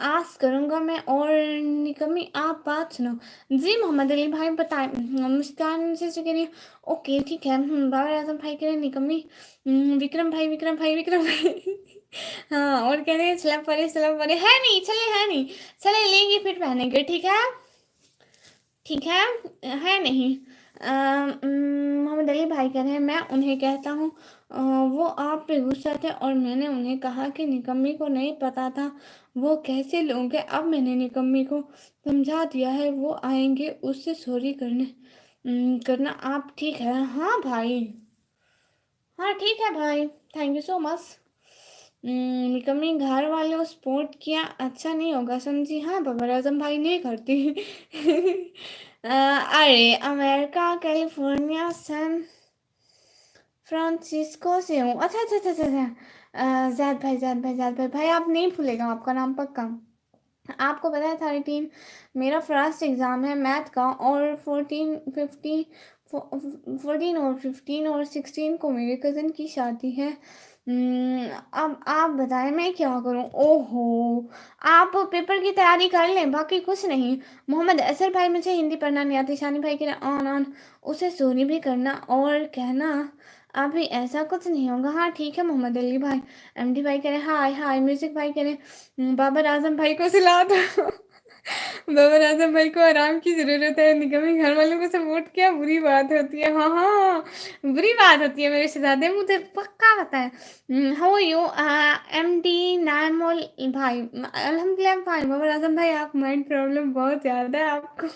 आस्क करूंगा मैं। और निकम्मी आप बात सुनो। जी मोहम्मद अली भाई बताएं। मुस्कान से कह रही है ओके ठीक है। बाबर आजम भाई कह रहे हैं निकम्मी, विक्रम भाई विक्रम भाई विक्रम भाई हाँ और कह रहे हैं स्लैब परे है नहीं चले, है नहीं चले, लेंगे फिर पहनेंगे ठीक है, ठीक है नहीं। मोहम्मद अली भाई कह रहे हैं मैं उन्हें कहता हूँ, वो आप पे गुस्सा थे और मैंने उन्हें कहा कि निकम्मी को नहीं पता था वो कैसे लोगे। अब मैंने निकम्मी को समझा दिया है, वो आएंगे उससे सॉरी करना आप ठीक है। हाँ भाई, हाँ ठीक है भाई, थैंक यू सो मच। निकम्मी घर वालों सपोर्ट किया अच्छा नहीं होगा समझी। हाँ बाबर आजम भाई नहीं करती अरे अमेरिका कैलिफोर्निया सैन फ्रांसिस्को से हूँ। अच्छा अच्छा अच्छा अच्छा अच्छा। जैद भाई आप नहीं भूलेगा आपका नाम पक्का। आपको पता है 13 मेरा फर्स्ट एग्ज़ाम है मैथ का, और 14 और 15 और 16 को मेरे कज़न की शादी है। अब आप बताएं मैं क्या करूं। ओहो, आप पेपर की तैयारी कर लें बाकी कुछ नहीं। मोहम्मद असर भाई मुझे हिंदी पढ़ना नहीं आती, शानी भाई के ऑन ऑन उसे सॉरी भी करना और कहना अभी ऐसा कुछ नहीं होगा। हाँ ठीक है मोहम्मद अली भाई। एमडी भाई कह रहे हाय हाय। म्यूजिक भाई कह रहे बाबर आजम भाई को सिला दो बाबर आजम भाई को आराम की जरूरत है। निगमी घर वालों को सपोर्ट किया बुरी बात होती है। हाँ हाँ बुरी बात होती है मेरे शहजादे, मुझे पक्का पता है। हाउ यू एमडी नायमोल भाई। अल्हम्दुलिल्लाह भाई। बाबर आजम भाई आप माइंड प्रॉब्लम बहुत ज़्यादा है आपको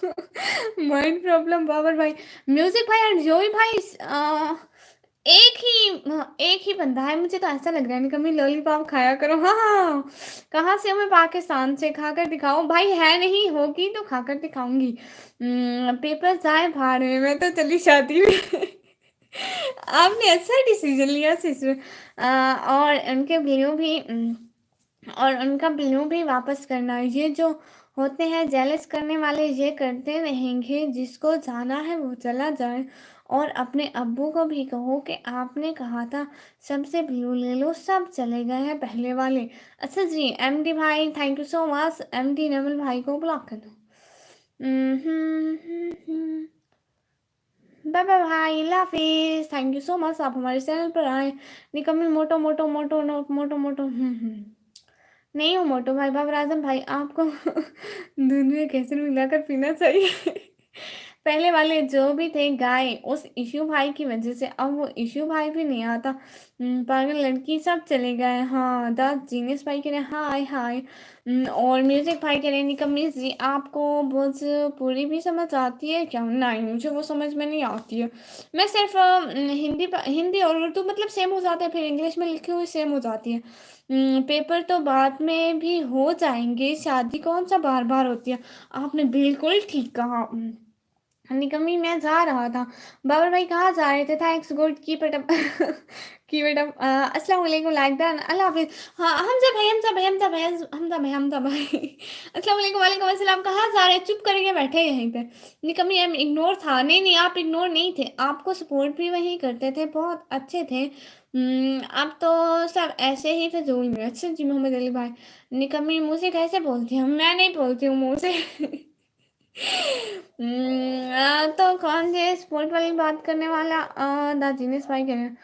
माइंड प्रॉब्लम बाबर भाई। म्यूजिक भाई और जोई भाई एक ही बंदा है, मुझे तो ऐसा लग रहा है। कभी लॉलीपॉप खाया करो। हाँ हाँ, कहाँ से हूँ मैं? पाकिस्तान से। खाकर दिखाओ भाई, है नहीं होगी तो खाकर दिखाऊंगी। पेपर जाए भाड़ में, मैं तो चली शादी में आपने अच्छा डिसीजन लिया सिस्टर। और उनके बिलियों भी और उनका बिलियों भी वापस करना। ये जो होते हैं जेलस करने वाले ये करते रहेंगे, जिसको जाना है वो चला जाए। और अपने अब्बू को भी कहो कि आपने कहा था सबसे ब्लू ले लो, सब चले गए हैं पहले वाले। अच्छा जी एमडी भाई thank you so much. MD Namal भाई को ब्लॉक कर दो। बाय बाय भाई, अल्लाह हाफिज। थैंक यू सो मच आप हमारे चैनल पर आए। निकम्मी मोटो मोटो मोटो मोटो मोटो नहीं हो मोटो भाई। बाबर आजम भाई आपको दूध में केसर मिलाकर पीना चाहिए पहले वाले जो भी थे गाय उस इशू भाई की वजह से, अब वो इशू भाई भी नहीं आता। पागल लड़की सब चले गए। हाँ द जीनियस भाई कह रहे हाय हाय। और म्यूजिक भाई कह रहे निकम्मी जी आपको भोजपुरी भी समझ आती है क्या? नहीं मुझे वो समझ में नहीं आती है। मैं सिर्फ हिंदी और उर्दू मतलब सेम हो जाते हैं, फिर इंग्लिश में लिखी हुई सेम हो जाती है। पेपर तो बाद में भी हो जाएंगे, शादी कौन सा बार बार होती है। आपने बिल्कुल ठीक कहा। निकम्मी मैं जा रहा था। बाबर भाई कहाँ जा रहे थे? Thanks good keep it up keep it up. अस्सलाम वालेकुम लाइक दैट अल्लाह हाफिज। हाँ हमजा भाई अस्सलाम वालेकुम। वालेकुम अस्सलाम। कहाँ जा रहे हैं? चुप करके बैठे हैं यहीं पे। निकम्मी एम इग्नोर था। नहीं नहीं आप इग्नोर नहीं थे, आपको सपोर्ट भी वही करते थे, बहुत अच्छे थे। अब तो सब ऐसे ही फजूल में। अच्छा जी मोहम्मद अली भाई। निकम्मी मुँह से कैसे बोलती हूँ? मैं नहीं बोलती हूँ मुँह से तो कौन से स्पोर्ट वाली बात करने वाला? दाजीनेस भाई कह रहे हैं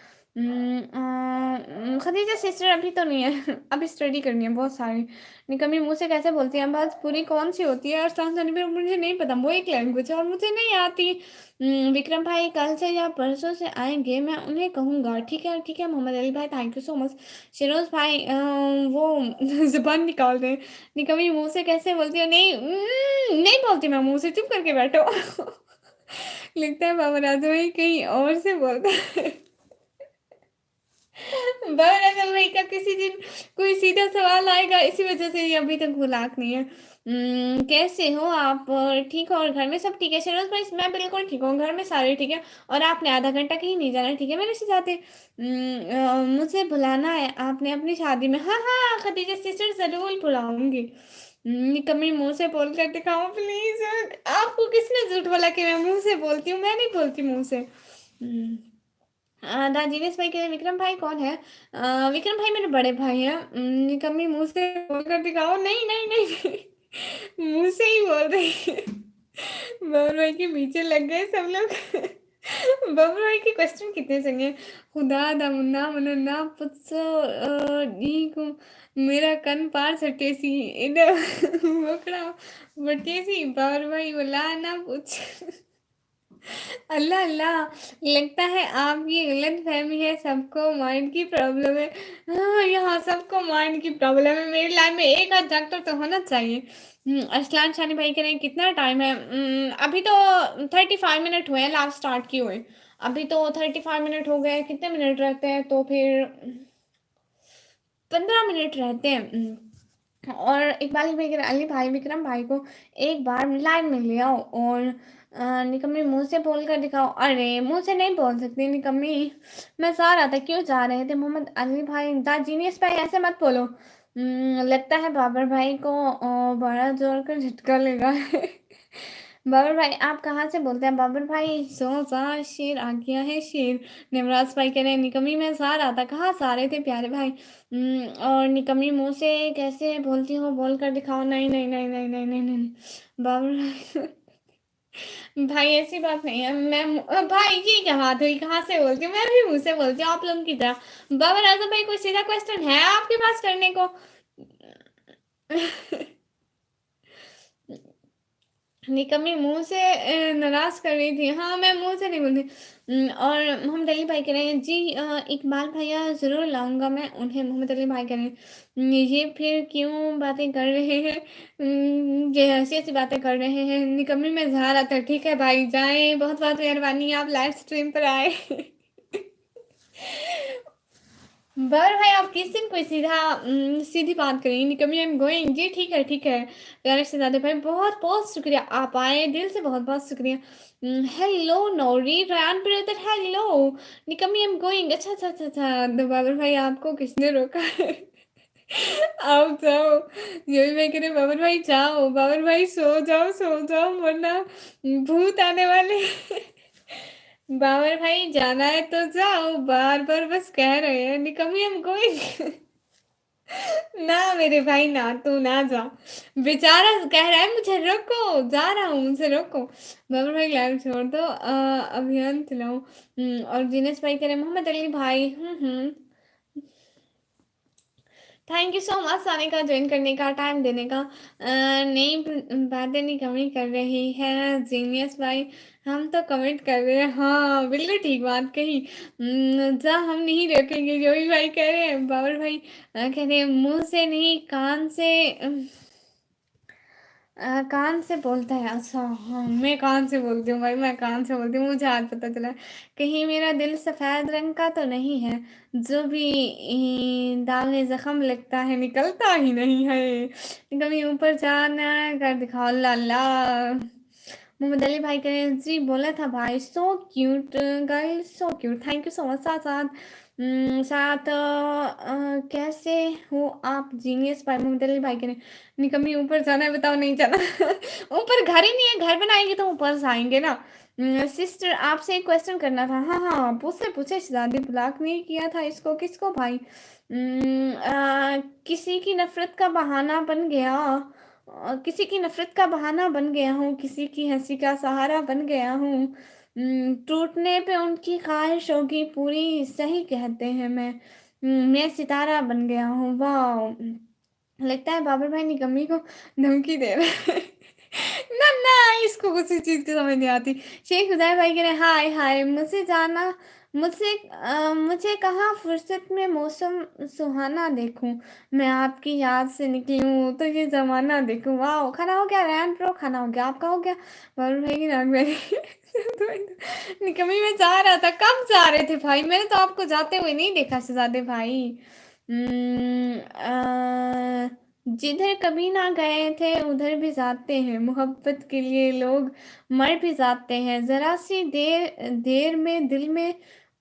खदीजा सिस्टर अभी तो नहीं है अभी स्टडी करनी है बहुत सारी। निकम्मी मुँह से कैसे बोलती हैं? बात पूरी कौन सी होती है? और सांसानी पर मुझे नहीं पता, वो एक लैंग्वेज है और मुझे नहीं आती। विक्रम भाई कल से या परसों से आएंगे, मैं उन्हें कहूँगा। ठीक है मोहम्मद अली भाई थैंक यू सो मच। शिरोज भाई वो जुबान निकाल दें। निकम्मी मुँह से कैसे बोलती हो? नहीं नहीं बोलती मैं मुँह से, चुप करके बैठो लगता है बाबा राजू भाई कहीं और से बोलता है बाबा राजू भाई का किसी दिन कोई सीधा सवाल आएगा, इसी वजह से ये अभी तक भुलाक नहीं है। कैसे हो आप? ठीक हो? और घर में सब ठीक है? शरोज भाई मैं बिल्कुल ठीक हूँ, घर में सारे ठीक है। और आपने आधा घंटा कहीं नहीं जाना, ठीक है मेरे से जाते? मुझे बुलाना है आपने अपनी शादी में? हाँ हाँ खदीजा सिस्टर जरूर बुलाऊंगी। निकम्मी मुंह से बोल कर दिखाओ प्लीज। आपको किसने झूठ बोला कि मैं मुंह से बोलती हूँ? मैं नहीं बोलती मुंह से। द जीनियस भाई कह रहे विक्रम भाई कौन है? विक्रम भाई मेरे बड़े भाई हैं। कमी मुँह से बोल कर दिखाओ। नहीं, नहीं, नहीं, नहीं। मुँह से ही बोल रही है। बबलू भाई के पीछे लग गए सब लोग। बबलू भाई के क्वेश्चन कितने चंगे। खुदा दा मुन्ना मनन्ना पुत्सो नी को मेरा कन पार सटेसी इधर बोकड़ा बटेसी बाबर भाई बोला ना पूछ। अल्लाह अल्लाह, लगता है आपकी गलत फहमी है, सबको माइंड की प्रॉब्लम है। हाँ, यहाँ सबको माइंड की प्रॉब्लम है। मेरी लाइफ में एक आध डॉक्टर तो होना चाहिए। अरसलान शानी भाई कह रहे हैं कितना टाइम है? अभी तो 35 मिनट हुए हैं लास्ट स्टार्ट किए हुए। अभी तो 35 मिनट हो गए। कितने मिनट रहते हैं तो फिर 15 मिनट रहते हैं। और इकबाल भाई अली भाई विक्रम भाई को एक बार लाइन में ले आओ और निकम्मी मुंह से बोल कर दिखाओ। अरे मुंह से नहीं बोल सकती निकम्मी। मैं जा रहा था, क्यों जा रहे थे मोहम्मद अली भाई? दा जीनियस भाई ऐसे मत बोलो। लगता है बाबर भाई को बड़ा जोर कर झटका लेगा। बाबर भाई आप कहाँ से बोलते हैं? बाबर भाई सो जा, शेर आ गया है शेर। निवराज भाई कह रहे हैं निकम्मी मैं जा रहा था। कहाँ जा रहे थे प्यारे भाई? और निकम्मी मुंह से कैसे बोलती हो, बोल कर दिखाओ। नहीं, नहीं, नहीं, नहीं, नहीं, नहीं, नहीं, नहीं। बाबर भाई ऐसी बात नहीं है। मैं भाई ये क्या बात हुई? कहाँ से बोलती हूँ? मैं भी मुंह से बोलती हूँ आप लोगों की तरह। बाबर आजम भाई कोई सीधा क्वेश्चन है आपके पास करने को? निकम्मी मुंह से नाराज कर रही थी। हाँ मैं मुंह से नहीं बोलती। और मोहम्मद अली भाई कह रहे हैं जी इकबाल भैया ज़रूर लाऊंगा मैं उन्हें। मोहम्मद अली भाई कह रहे हैं ये फिर क्यों बातें कर रहे हैं? ये ऐसी ऐसी बातें कर रहे हैं। निकम्मी में जा रहा था। ठीक है भाई जाएं, बहुत बहुत मेहरबानी आप लाइव स्ट्रीम पर आए। बर भाई आप किस दिन कोई सीधी बात करेंगे? निकम्मी आई एम गोइंग। जी ठीक है, ठीक है। प्यारे शहजादे भाई बहुत बहुत शुक्रिया, आप आए दिल से बहुत बहुत शुक्रिया। Hello Nouri Rayan brother, hello. निकम्मी आई एम गोइंग। अच्छा अच्छा अच्छा अच्छा, तो बाबर भाई आपको किसने रोका है? आओ जाओ। यही मैं कह रही बाबर भाई जाओ, बाबर भाई सो जाओ वरना भूत आने वाले हैं। बाबर भाई जाना है तो जाओ, बार बार बस कह रहे हैं निकम्मी हम गोइंग। ना मेरे भाई ना, तू ना जा। बेचारा कह रहा है मुझे रोको, जा रहा हूँ मुझे रोको। बाबर भाई लाइव छोड़ दो, अभियान चलाओ। और दिनेश भाई कह रहे हैं मोहम्मद अली भाई। थैंक यू सो मच आने का, ज्वाइन करने का, टाइम देने का। नई बातें नहीं कमी कर रही है जीनियस भाई। हम तो कमेंट कर रहे हैं। हाँ बिल्कुल ठीक बात कही। जा हम नहीं रोकेंगे जो भी भाई कह रहे हैं। बाबर भाई कह रहे हैं मुंह से नहीं कान से। कान से बोलता है। अच्छा हाँ मैं कान से बोलती हूँ भाई, मैं कान से बोलती हूँ। मुझे आज पता चला। कहीं मेरा दिल सफ़ेद रंग का तो नहीं है? जो भी दागे जख्म लगता है निकलता ही नहीं है। कभी ऊपर जाना कर दिखाओ लाला। मोहम्मद अली भाई करें जी बोला था भाई। सो cute girl, so cute. Thank you so much. साथ साथ साथ कैसे हो आप जीनियस भाई? मोहम्मद अली भाई करें निकम्मी ऊपर जाना है बताओ नहीं जाना? ऊपर घर ही नहीं है, घर बनाएंगे तो ऊपर से आएंगे ना। सिस्टर आपसे एक क्वेश्चन करना था। हाँ हाँ पूछे पूछे शहजादी, ब्लॉक नहीं किया था इसको? किसको भाई? किसी की नफरत का बहाना बन गया। किसी की नफरत का बहाना बन गया हूँ, किसी की हंसी का सहारा बन गया हूँ। टूटने पे उनकी ख्वाहिश होगी पूरी, सही कहते हैं मैं सितारा बन गया हूँ। वाह, लगता है बाबर भाई निकम्मी को धमकी दे रहे हैं। ना ना इसको किसी चीज की समझ नहीं आती। शेख हुदैर भाई कह रहे हैं हाय हाय मुझसे जाना, मुझे कहाँ फुर्सत में मौसम सुहाना देखूं, मैं आपकी याद से निकली हूँ तो ये जमाना देखूं। वाह, खाना हो गया रैन प्रो? खाना हो गया, आपका हो गया? बाबर भाई की नाक मेरी। निकम्मी में जा रहा था। कब जा रहे थे भाई? मैंने तो आपको जाते हुए नहीं देखा शहजादे भाई। जिधर कभी ना गए थे उधर भी जाते हैं, मोहब्बत के लिए लोग मर भी जाते हैं। जरा सी देर देर में दिल में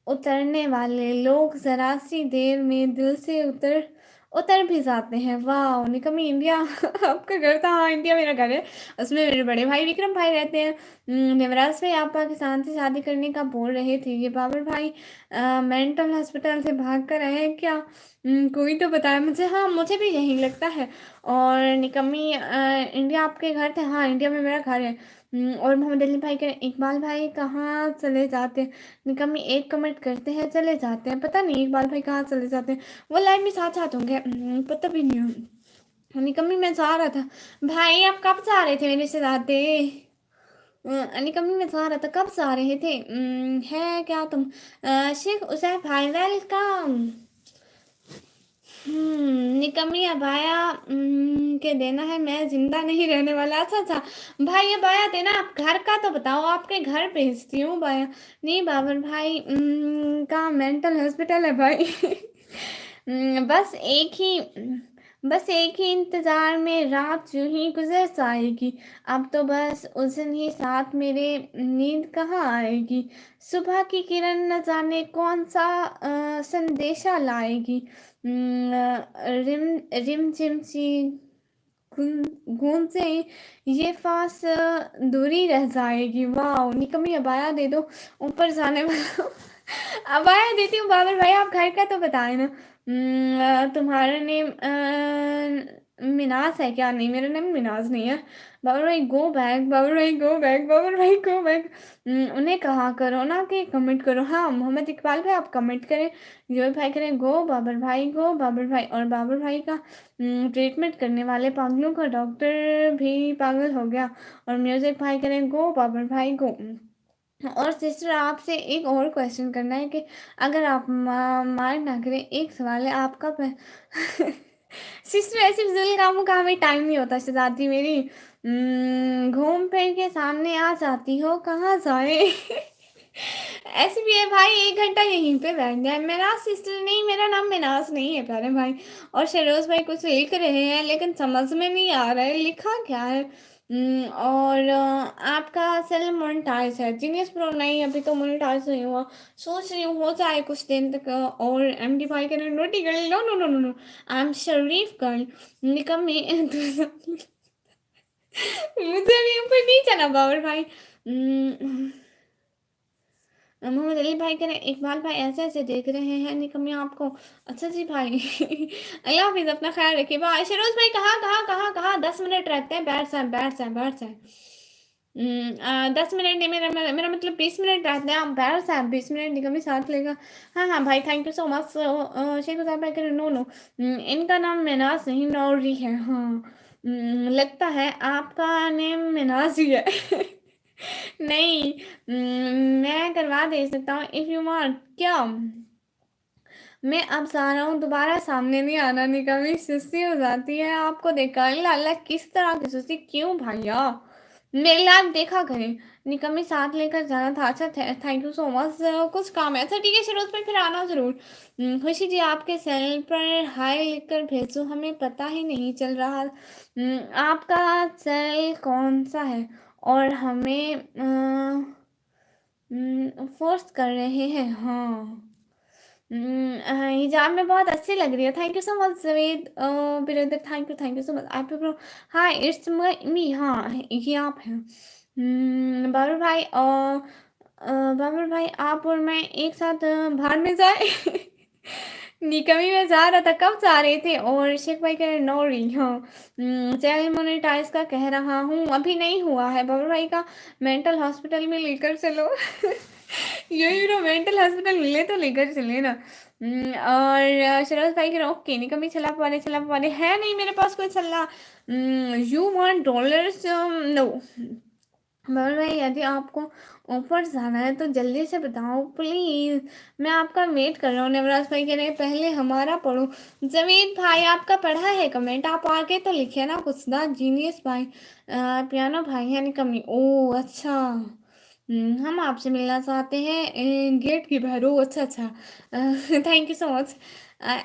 उतरने वाले लोग, जरा सी देर में दिल से उतर भी जाते हैं। वाह! निकम्मी इंडिया आपका घर था, हाँ, इंडिया मेरा घर है। उसमें मेरे बड़े भाई विक्रम भाई रहते हैं। देवराज भाई आप पाकिस्तान से शादी करने का बोल रहे थे, ये बाबर भाई मेंटल हॉस्पिटल से भाग कर आए हैं क्या? कोई तो बताए मुझे। हाँ, मुझे भी यही लगता है। और निकम्मी इंडिया आपके घर थे? हाँ, इंडिया में मेरा घर है। और मोहम्मद अली भाई कह रहे हैं, इकबाल भाई कहाँ चले जाते हैं? निकम्मी एक कमेंट करते हैं चले जाते हैं, पता नहीं इकबाल भाई कहाँ चले जाते हैं। वो लाइव में साथ साथ होंगे, पता भी नहीं हो। निकम्मी मैं जा रहा था। भाई आप कब जा रहे थे मेरे से जाते? निकम्मी मैं जा रहा था, कब जा रहे थे? है क्या तुम? शेख उजैफ भाई वेलकम। निकम्मी अबाया के देना है, मैं जिंदा नहीं रहने वाला। अच्छा अच्छा भाई, ये बाया देना। आप घर का तो बताओ, आपके घर भेजती हूँ बाया। नहीं बाबर भाई का मेंटल हॉस्पिटल है भाई। बस एक ही इंतजार में रात यूं ही गुजर जाएगी। अब तो बस उस दिन ही साथ मेरे नींद कहाँ आएगी। सुबह की किरण न जाने कौन सा संदेशा लाएगी। रिम रिम झिम सी गूंज से ये फास दूरी रह जाएगी। वाह! निकम्मी अबाया दे दो, ऊपर जाने वाला। अबाया देती हूँ बाबर भाई, आप घर का तो बताए ना। तुम्हारा नेम मिनाज है क्या? नहीं, मेरा नेम मिनाज नहीं है। बाबर भाई गो बैक, बाबर भाई गो बैक, बाबर भाई गो बैक। उन्हें कहा करो ना कि कमेंट करो। हाँ, मोहम्मद इकबाल भाई आप कमेंट करें। जो भाई करें गो बाबर भाई, गो बाबर भाई। और बाबर भाई का ट्रीटमेंट करने वाले पागलों का डॉक्टर भी पागल हो गया। और म्यूजिक भाई करें गो बाबर भाई गो। और सिस्टर आपसे एक और क्वेश्चन करना है कि अगर आप मार ना करें, एक सवाल है आपका सिस्टर ऐसे फिजूल कामों का हमें टाइम नहीं होता शहजादी मेरी। घूम फिर के सामने आ जाती हो, कहाँ जाए? ऐसे भी है भाई, 1 घंटा यहीं पे बैठ जाए। मेरा सिस्टर नहीं, मेरा नाम मिनास नहीं है प्यारे भाई। और शरोज भाई कुछ लिख रहे हैं लेकिन समझ में नहीं आ रहा है लिखा क्या है। और आपका सेल मोनेटाइज है? जीनियस प्रो नहीं, अभी तो मोनेटाइज नहीं हुआ। सोच रही हूँ हो जाए कुछ दिन तक। और एमडी भाई कहना naughty girl, no no no no no, I am शरीफ गर्ल। निकम्मी मुझे भी ऊपर नहीं चला बाबर भाई। मोहम्मद अली भाई कह रहे हैं, इकबाल भाई ऐसे ऐसे देख रहे हैं निकम्मी आपको। अच्छा जी भाई। अल्लाह हाफिज, अपना ख्याल रखिए भाई। शरोज भाई कहाँ कहाँ कहाँ कहाँ 10 मिनट रहते हैं, बैठ जाए बैठ जाए बैठ जाए। 10 मिनट नहीं, मेरा मेरा मेरा मतलब 20 मिनट रहते हैं, आप बैठ जाए। 20 मिनट निकम्मी साथ लेगा। हाँ हाँ भाई, thank you so much. Sheikh साहब भाई कह रहे नो नो, इनका नाम मिनाज नहीं नौरी है। हाँ, लगता है आपका नेम मिनाज ही है। नहीं, मैं करवा दे सकता हूँ इफ यू वांट। क्या? मैं अब जा रहा हूँ, दोबारा सामने नहीं आना। निकम्मी सुस्ती हो जाती है आपको देखकर। अल्लाह अल्लाह, किस तरह की सुस्ती? क्यों भैया, मेरे लाइव देखा करें। निकम्मी साथ लेकर जाना था। अच्छा थैंक यू सो मच। कुछ काम है? अच्छा ठीक है शरोज पर फिर आना जरूर। खुशी जी आपके सेल पर हाय लिखकर भेजो, हमें पता ही नहीं चल रहा। आपका सेल कौन सा है? और हमें फोर्स कर रहे हैं। हाँ, हिजाब में बहुत अच्छी लग रही है। Thank you so much Javed brother, thank you so much. आप हाय इट्स मी। हाँ, ये आप हैं। बाबर भाई बाबर भाई आप और मैं एक साथ बाहर में जाए। निकमी में जा रहा था, कब जा रहे थे? और शेख भाई कह रहे नो री। हाँ, चैनल मोनेटाइज का कह रहा हूँ, अभी नहीं हुआ है। बाबर भाई का मेंटल हॉस्पिटल में लेकर चलो। यही तो, मेंटल हॉस्पिटल मिले तो लेकर चले ना। और शरद भाई कह रहे ओके निकमी चला पाने है नहीं मेरे पास कोई छल्ला। You want dollars? No. Babar भाई यदि आपको ऊपर जाना है तो जल्दी से बताओ प्लीज, मैं आपका वेट कर रहा हूँ। नवराज भाई कह रहे हैं पहले हमारा पढ़ो। जमीन भाई आपका पढ़ा है कमेंट, आप आगे तो लिखे ना कुछ ना। जीनियस भाई पियानो भाई है निकम्मी। ओ अच्छा, हम आपसे मिलना चाहते हैं गेट की बहरो। अच्छा अच्छा, thank you so much.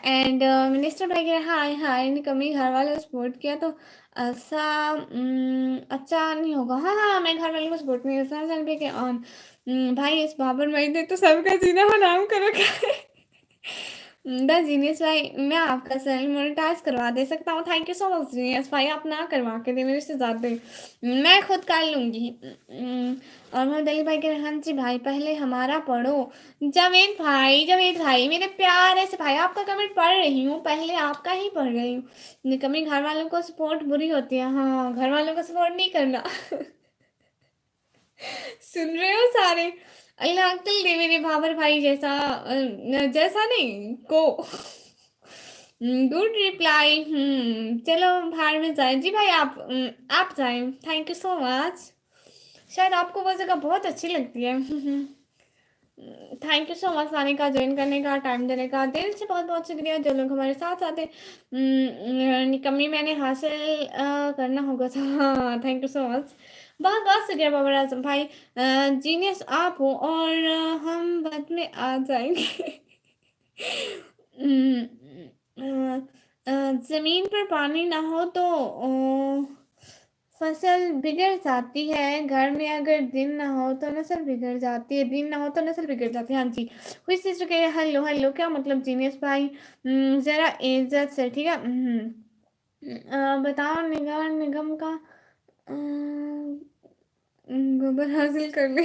And minister भाई कह रहे हाय हाय निकम्मी, घर वालों सपोर्ट किया तो ऐसा अच्छा नहीं होगा। हाँ हाँ, मैं घर वालों को सपोर्ट नहीं करता। चल पे के ऑन भाई, इस बाबर भाई ने तो सबका जीना हराम कर रखा है। द जीनियस भाई, मैं आपका चैनल मोनेटाइज करवा दे सकता हूँ। Thank you so much genius भाई, आप ना करवा के दे मेरे से ज़्यादा, मैं खुद कर लूँगी। और मोहम्मद अली भाई कह रहे हैं, हाँ जी भाई पहले हमारा पढ़ो। जावेद भाई मेरे प्यारे से भाई, आपका कमेंट पढ़ रही हूँ, पहले आपका ही पढ़ रही हूँ। निकम्मी, घर वालों को सपोर्ट बुरी होती है, हाँ घर वालों को सपोर्ट नहीं करना। सुन रहे हो सारे? अल्लाह अक्ल दे मेरे भाबर भाई जैसा, जैसा नहीं को। Good reply. चलो बाहर में जाए जी भाई, आप जाए, थैंक यू सो मच। शायद आपको वो जगह बहुत अच्छी लगती है। थैंक यू सो मच आने का, ज्वाइन करने का, टाइम देने का, दिल से बहुत बहुत शुक्रिया जो लोग हमारे साथ आते। निकम्मी मैंने हासिल करना होगा था, हाँ थैंक यू सो मच, बहुत बहुत शुक्रिया बाबर आजम भाई। जीनियस आप हो और हम बाद में आ जाएंगे। हम्म, जमीन पर पानी ना हो तो फसल बिगड़ जाती है, घर में अगर दिन ना हो तो नस्ल बिगड़ जाती है, दिन ना हो तो नस्ल बिगड़ जाती है। हाँ जी, हुई सिस्टर के हेलो हेलो, क्या मतलब जीनियस भाई? जरा इज्जत से, ठीक है। बताओ निगाह निगम का गोबर हासिल कर ले।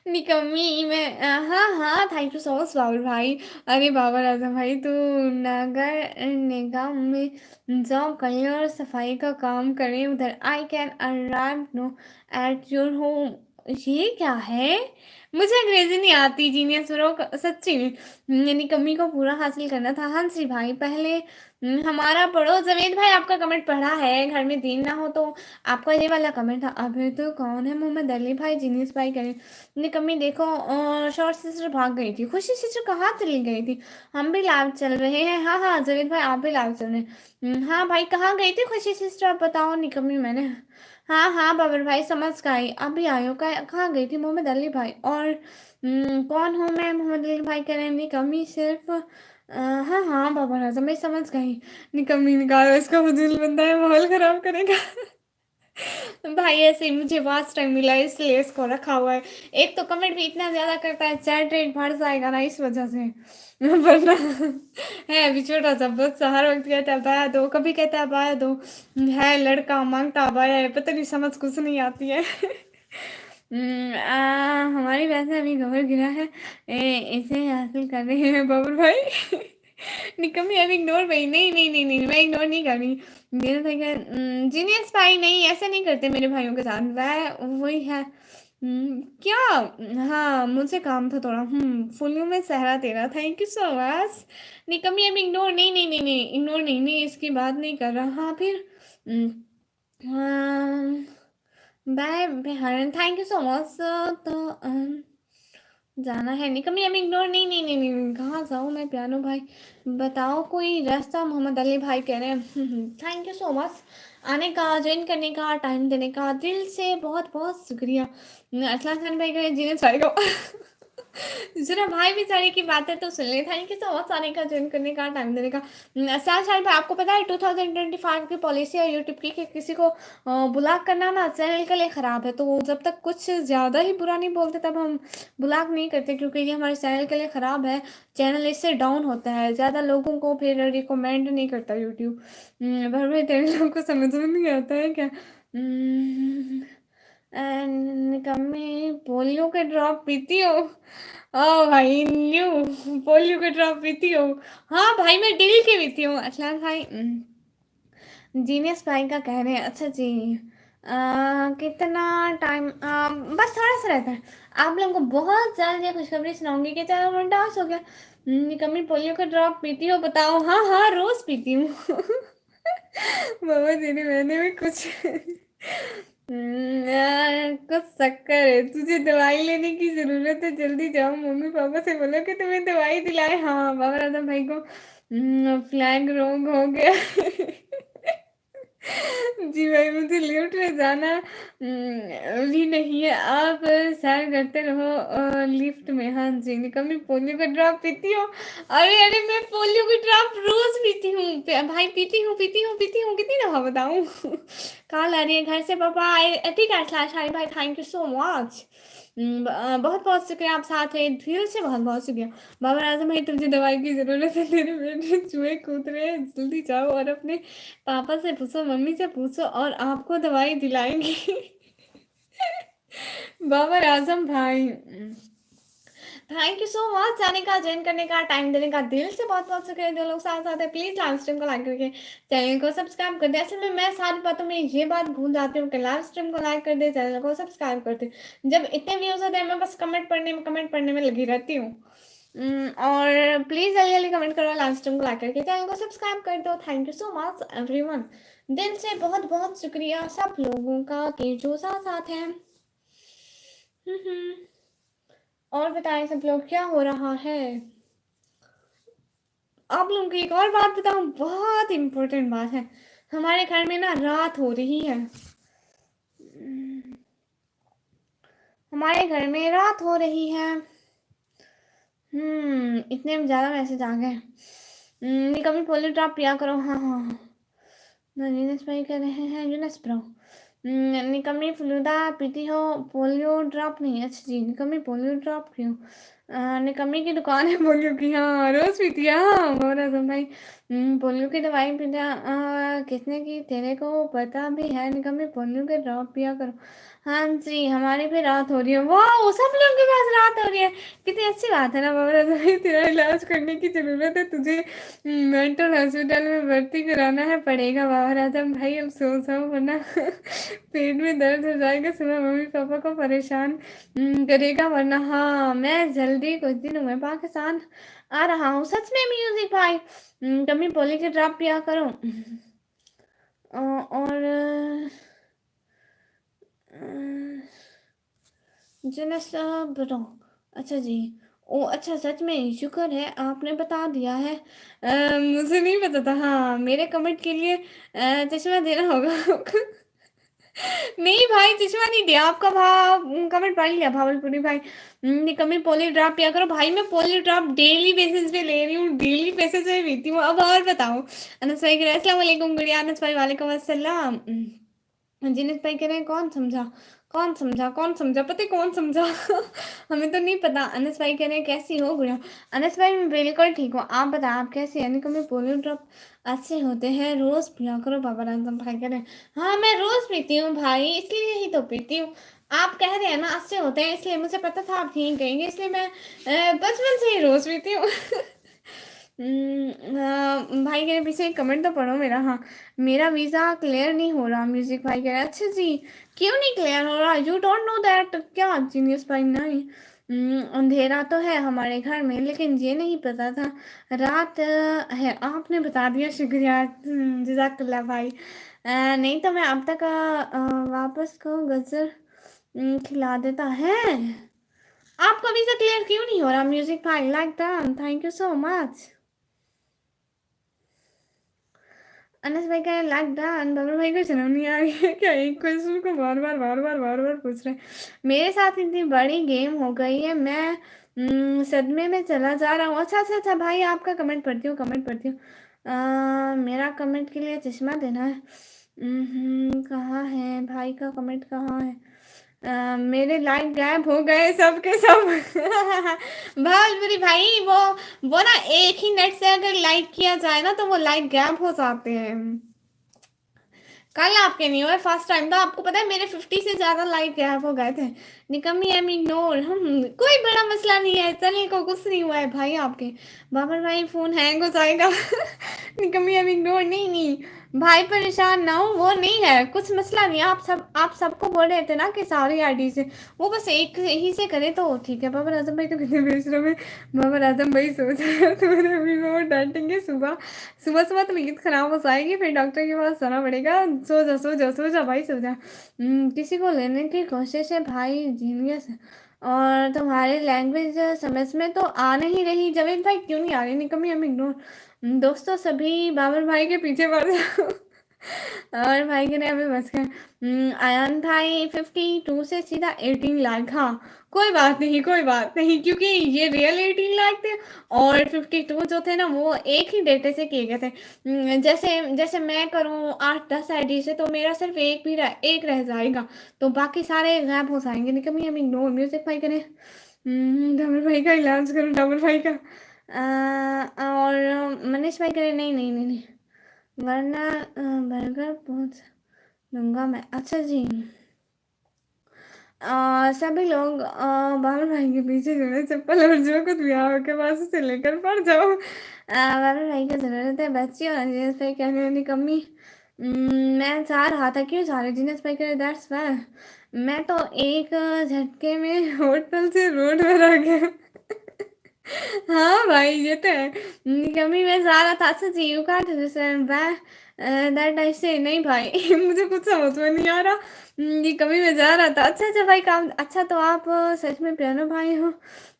निकम्मी मैं, हाँ हाँ thank you so much Babar भाई। अरे बाबर आजम भाई, तू नगर निगम में जॉब करे और सफाई का काम करे उधर, I can arrive no at your home. ये क्या है? मुझे अंग्रेजी नहीं आती जीनियस ब्रो, सच्ची में निकम्मी को पूरा हासिल करना था। हाँ जी भाई पहले हमारा पढ़ो। जवेद भाई आपका कमेंट पढ़ा है, घर में दिन ना हो तो आपका ये वाला कमेंट था। अभी तो कौन है? मोहम्मद अली भाई, जीनियस भाई करें निकम्मी देखो, शॉर्ट सिस्टर भाग गई थी, खुशी सिस्टर कहाँ चली गई थी? हम भी लाइव चल रहे हैं, हाँ हाँ जवेद भाई आप भी लाइव चल रहे हैं। हाँ भाई कहाँ गई थी खुशी सिस्टर, आप बताओ निकम्मी मैंने, हाँ हाँ बाबर भाई समझ गई, अभी आई हो, कहाँ गई थी मोहम्मद अली भाई? और कौन हूँ मैं? मोहम्मद अली भाई करें निकम्मी सिर्फ हाँ हाँ बाबर आजम मैं समझ गई। निकम्मी निकालो इसका, फजूल बंदा है, माहौल खराब करेगा। भाई ऐसे ही मुझे वास्ट टाइम मिला इसलिए इसको रखा हुआ है। एक तो कमेंट भी इतना ज्यादा करता है, चैट रेट बढ़ जाएगा ना इस वजह से। वरना है अभी छोटा सा बच्चा, हर वक्त कहता है बाया दो, कभी कहता है बाया दो, है लड़का मांगता बाया है, पता नहीं समझ कुछ नहीं आती है। हमारी वैसे अभी गोबर गिरा है, इसे हासिल कर रहे हैं बबल भाई। निकम्मी अभी इग्नोर भाई, नहीं नहीं नहीं नहीं मैं इग्नोर नहीं कर रही। मेरा भाई का जीनियस भाई नहीं ऐसे नहीं करते मेरे भाइयों के साथ, वह वही है। क्या? हाँ मुझे काम था थोड़ा, फुल्लू में सहरा तेरा, थैंक यू सो मच। निकम्मी अभी इग्नोर नहीं नहीं नहीं नहीं इग्नोर नहीं नहीं इसकी बात नहीं कर रहा। हाँ फिर हाँ, बाय बिहारन, थैंक यू सो मच। तो जाना है निकम्मी अभी इग्नोर नहीं नहीं नहीं नहीं नहीं, कहाँ जाऊँ मैं पियानो भाई, बताओ कोई रास्ता? मोहम्मद अली भाई कह रहे हैं थैंक यू सो मच आने का, ज्वाइन करने का, टाइम देने का, दिल से बहुत बहुत शुक्रिया। असलान खान भाई कह रहे हैं जीने सारे को। जरा भाई बेचारे की बातें तो सुन ले, थैंक यू सो मच आने का, ज्वाइन करने का, टाइम देने का। साथ साथ भाई आपको पता है 2025 की पॉलिसी है यूट्यूब की कि किसी को ब्लॉक करना ना चैनल के लिए ख़राब है, तो जब तक कुछ ज़्यादा ही बुरा नहीं बोलते तब हम ब्लॉक नहीं करते, क्योंकि ये हमारे चैनल के लिए ख़राब है, चैनल इससे डाउन होता है, ज़्यादा लोगों को फिर रिकमेंड नहीं करता यूट्यूब। पर भाई तेरे लोग को समझ में नहीं आता है क्या? निकम्मी पोलियो के ड्रॉप पीती हो? ओ भाई न्यू, पोलियो के ड्रॉप पीती हो? हाँ भाई मैं डील के पीती हूँ अचलान भाई। जीनियस भाई का कह रहे हैं, अच्छा जी। कितना टाइम? बस थोड़ा सा रहता है, आप लोगों को बहुत जल्द ये खुशखबरी सुनाऊंगी कि 4 घंटा हो गया। निकम्मी पोलियो का ड्रॉप पीती हो बताओ? हाँ हाँ रोज पीती हूँ। बाबा तेरी मैंने भी कुछ कुछ शक्कर है, तुझे दवाई लेने की जरूरत है, जल्दी जाओ मम्मी पापा से बोलो कि तुम्हें दवाई दिलाए। हाँ बाबा राधा भाई को फ्लैग रोग हो गया। जी भाई मुझे लिफ्ट में जाना भी नहीं है, आप सैर करते रहो लिफ्ट में। हाँ जी निकम्मी पोलियो का ड्रॉप पीती हो? अरे अरे मैं पोलियो की ड्रॉप रोज पीती हूँ भाई, पीती हूँ पीती हूँ पीती हूँ, कितनी दफा बताऊँ? कॉल आ रही है घर से, पापा आए, ठीक है स्लैश हाई भाई थैंक यू सो मच। बहुत बहुत शुक्रिया, आप साथ हैं, दिल से बहुत बहुत शुक्रिया। बाबर आजम भाई, तुझे दवाई की ज़रूरत है, तेरे पेट में चूहे कूद रहे हैं, जल्दी जाओ और अपने पापा से पूछो, मम्मी से पूछो और आपको दवाई दिलाएंगी। बाबर आजम भाई, थैंक यू सो मच आने का, ज्वाइन करने का, टाइम देने का, दिल से बहुत बहुत शुक्रिया। जो लोग साथ साथ है, प्लीज लाइव स्ट्रीम को लाइक करके चैनल को सब्सक्राइब कर दे। असल में मैं सारी बातों में ये बात भूल जाती हूँ कि लाइव स्ट्रीम को लाइक कर दे, चैनल को सब्सक्राइब कर दे। जब इतने व्यूज होते हैं मैं बस कमेंट पढ़ने में लगी रहती हूँ। और प्लीज जल्दी जल्दी कमेंट करो, लाइव स्ट्रीम को लाइक करके चैनल को सब्सक्राइब कर दो। Thank you so much everyone, दिल से बहुत बहुत शुक्रिया सब लोगों का कि जो साथ साथ हैं। और बताएं सब लोग, क्या हो रहा है? आप लोगों को एक और बात बताऊं, बहुत इम्पोर्टेंट बात है। हमारे घर में ना रात हो रही है, हमारे घर में रात हो रही है। इतने में ज़्यादा मैसेज आ गए। कभी पोलियो ड्रॉप पिया करो। हाँ हाँ हाँ, यूनस भाई कह रहे हैं, यूनस ब्रो निकम्मी फलूदा पीती हो, पोलियो ड्रॉप नहीं। अच्छा जी, निकम्मी पोलियो ड्रॉप क्यों? निकम्मी की दुकान है पोलियो की, हाँ रोज पीती है। हाँ और आजम भाई, पोलियो की दवाई पीता किसने की, तेरे को पता भी है? निकम्मी पोलियो के ड्रॉप पिया करो। हाँ जी, हमारी भी रात हो रही है। वाह, सब लोगों के पास रात हो रही है, कितनी अच्छी बात है ना बाबा आजम भाई। तेरा इलाज करने की जरूरत है, तुझे मेंटल हॉस्पिटल में भर्ती कराना है पड़ेगा बाबा आजम भाई। अब सो जाओ वरना पेट में दर्द हो जाएगा, सुबह मम्मी पापा को परेशान करेगा वरना। हाँ, मैं जल्दी कुछ दिनों में पाकिस्तान आ रहा हूँ। सच में म्यूजिक भाई, कभी पोली के ड्रॉप पिया करो। और जनस ब्रो, अच्छा जी। ओ अच्छा, सच में शुक्र है आपने बता दिया है। मुझे नहीं पता था। हाँ, मेरे कमेंट के लिए चश्मा देना होगा। नहीं भाई, चश्मा नहीं दिया, आपका भाव कमेंट पढ़ लिया भावलपुरी भाई। कमी पोली ड्रॉप पिया करो भाई। मैं पोली ड्रॉप डेली बेसिस पे ले रही हूँ, डेली बेसिस पे पीती हूँ। अब और बताओ। अनस भाई कह रहे हैं अस्सलाम वालेकुम गुड़िया। अनस भाई वालेकुम अस्सलाम। जिनित भाई कह रहे हैं कौन समझा, कौन समझा, कौन समझा, पता है कौन समझा? हमें तो नहीं पता। अनस भाई कह रहे हैं कैसी हो गुड़िया? अनस भाई मैं बिल्कुल ठीक हूँ, आप बताएं आप कैसे हैं? यानी कि मैं पोलियो ड्रॉप अच्छे होते हैं, रोज पिया करो। बाबा रामदम भाई कह रहे हैं हाँ मैं रोज पीती हूँ भाई, इसलिए ही तो पीती हूँ। आप कह रहे हैं ना अच्छे होते हैं, इसलिए मुझे पता था आप ठीक कहेंगे, इसलिए मैं बचपन से ही रोज पीती हूँ। भाई के पीछे एक कमेंट तो पढ़ो मेरा। हाँ, मेरा वीज़ा क्लियर नहीं हो रहा। म्यूजिक भाई कह रहे हैं अच्छा जी, क्यों नहीं क्लियर हो रहा? यू डोंट नो दैट क्या जीनियस भाई? नहीं, अंधेरा तो है हमारे घर में, लेकिन ये नहीं पता था रात है। आपने बता दिया, शुक्रिया जज़ाकल्ला भाई। नहीं तो मैं अब तक वापस को गजर खिला देता है। आपका वीज़ा क्लियर क्यों नहीं हो रहा म्यूजिक भाई? Like that, thank you so much. Anas भाई का लाइक डन। बबलू भाई को शर्म नहीं आ रही है क्या? एक क्वेश्चन को बार बार पूछ रहे हैं। मेरे साथ इतनी बड़ी गेम हो गई है, मैं सदमे में चला जा रहा हूँ। अच्छा अच्छा अच्छा भाई, आपका कमेंट पढ़ती हूँ, कमेंट पढ़ती हूँ। मेरा कमेंट के लिए चश्मा देना है। कहाँ है भाई का कमेंट, कहाँ है? मेरे लाइक गायब हो गए सब के सब। भावलपुरी भाई, वो ना एक ही नेट से अगर लाइक किया जाए ना तो वो लाइक गायब हो जाते हैं। कल आपके नहीं हुए, फर्स्ट टाइम था। आपको पता है मेरे 50 से ज्यादा लाइक गायब हो गए थे। निकम्मी एम इग्नोर, हम कोई बड़ा मसला नहीं है, चलिए को कुछ नहीं हुआ है भाई आपके। बाबर भाई फोन हैंग हो जाएगा। निकम्मी एम इग्नोर, नहीं नहीं भाई परेशान ना हो, वो नहीं है, कुछ मसला नहीं है। आप सबको बोल रहे थे ना कि सारी आईडी से, वो बस एक ही से करे तो ठीक है। बाबर आजम भाई तो कितने बेशरम है। बाबर आजम भाई सोच रहे हो तुम्हारे अभी वो डांटेंगे सुबह सुबह सुबह, तो नींद खराब हो जाएगी, फिर डॉक्टर के पास जाना पड़ेगा। सो जा सो जा सो जा भाई सो जा। किसी को लेने की कोशिश है भाई, जीनियस है। और तुम्हारी लैंग्वेज समझ में तो आ नहीं रही। जवेद भाई क्यों नहीं आ रही? निकम्मी हम इग्नोर। दोस्तों सभी बाबर भाई के पीछे पड़ जाओ। और भाई कह रहे अभी बस कर। आयन भाई 52 से सीधा 18 लाख। हाँ, कोई बात नहीं, कोई बात नहीं, क्योंकि ये रियल 18 लाख थे और 52 जो थे ना वो एक ही डेटे से किए गए थे। जैसे जैसे मैं करूँ 8-10 आईडी से, तो मेरा सिर्फ एक रह जाएगा, तो बाकी सारे गायब हो जाएंगे। नहीं कभी हम इग्नोर म्यूजिक भाई करें। डबल भाई का इलाज करो, डबल भाई का। और मनीष भाई करें, नहीं नहीं नहीं नहीं, वरना बर्गर पहुंच दूंगा मैं। अच्छा जी। सभी लोग बाबा भाई के पीछे जो है चप्पल और जो कुछ भी के पास से लेकर पड़ जाओ। बाबा भाई को जरूरत है बच्ची और जीनस भाई कहने वाली कमी। मैं चाह रहा था, क्यों चाह रहे जीनस भाई करे, दैट्स वाई मैं तो एक झटके में होटल से रोड पर आ गया। हाँ भाई ये तो है। कभी मैं जा रहा था। अच्छा जी, you can't understand that I say. नहीं भाई मुझे कुछ समझ में नहीं आ रहा। ये कभी मैं जा रहा था। अच्छा अच्छा भाई काम। अच्छा तो आप सच में पियानो भाई हो।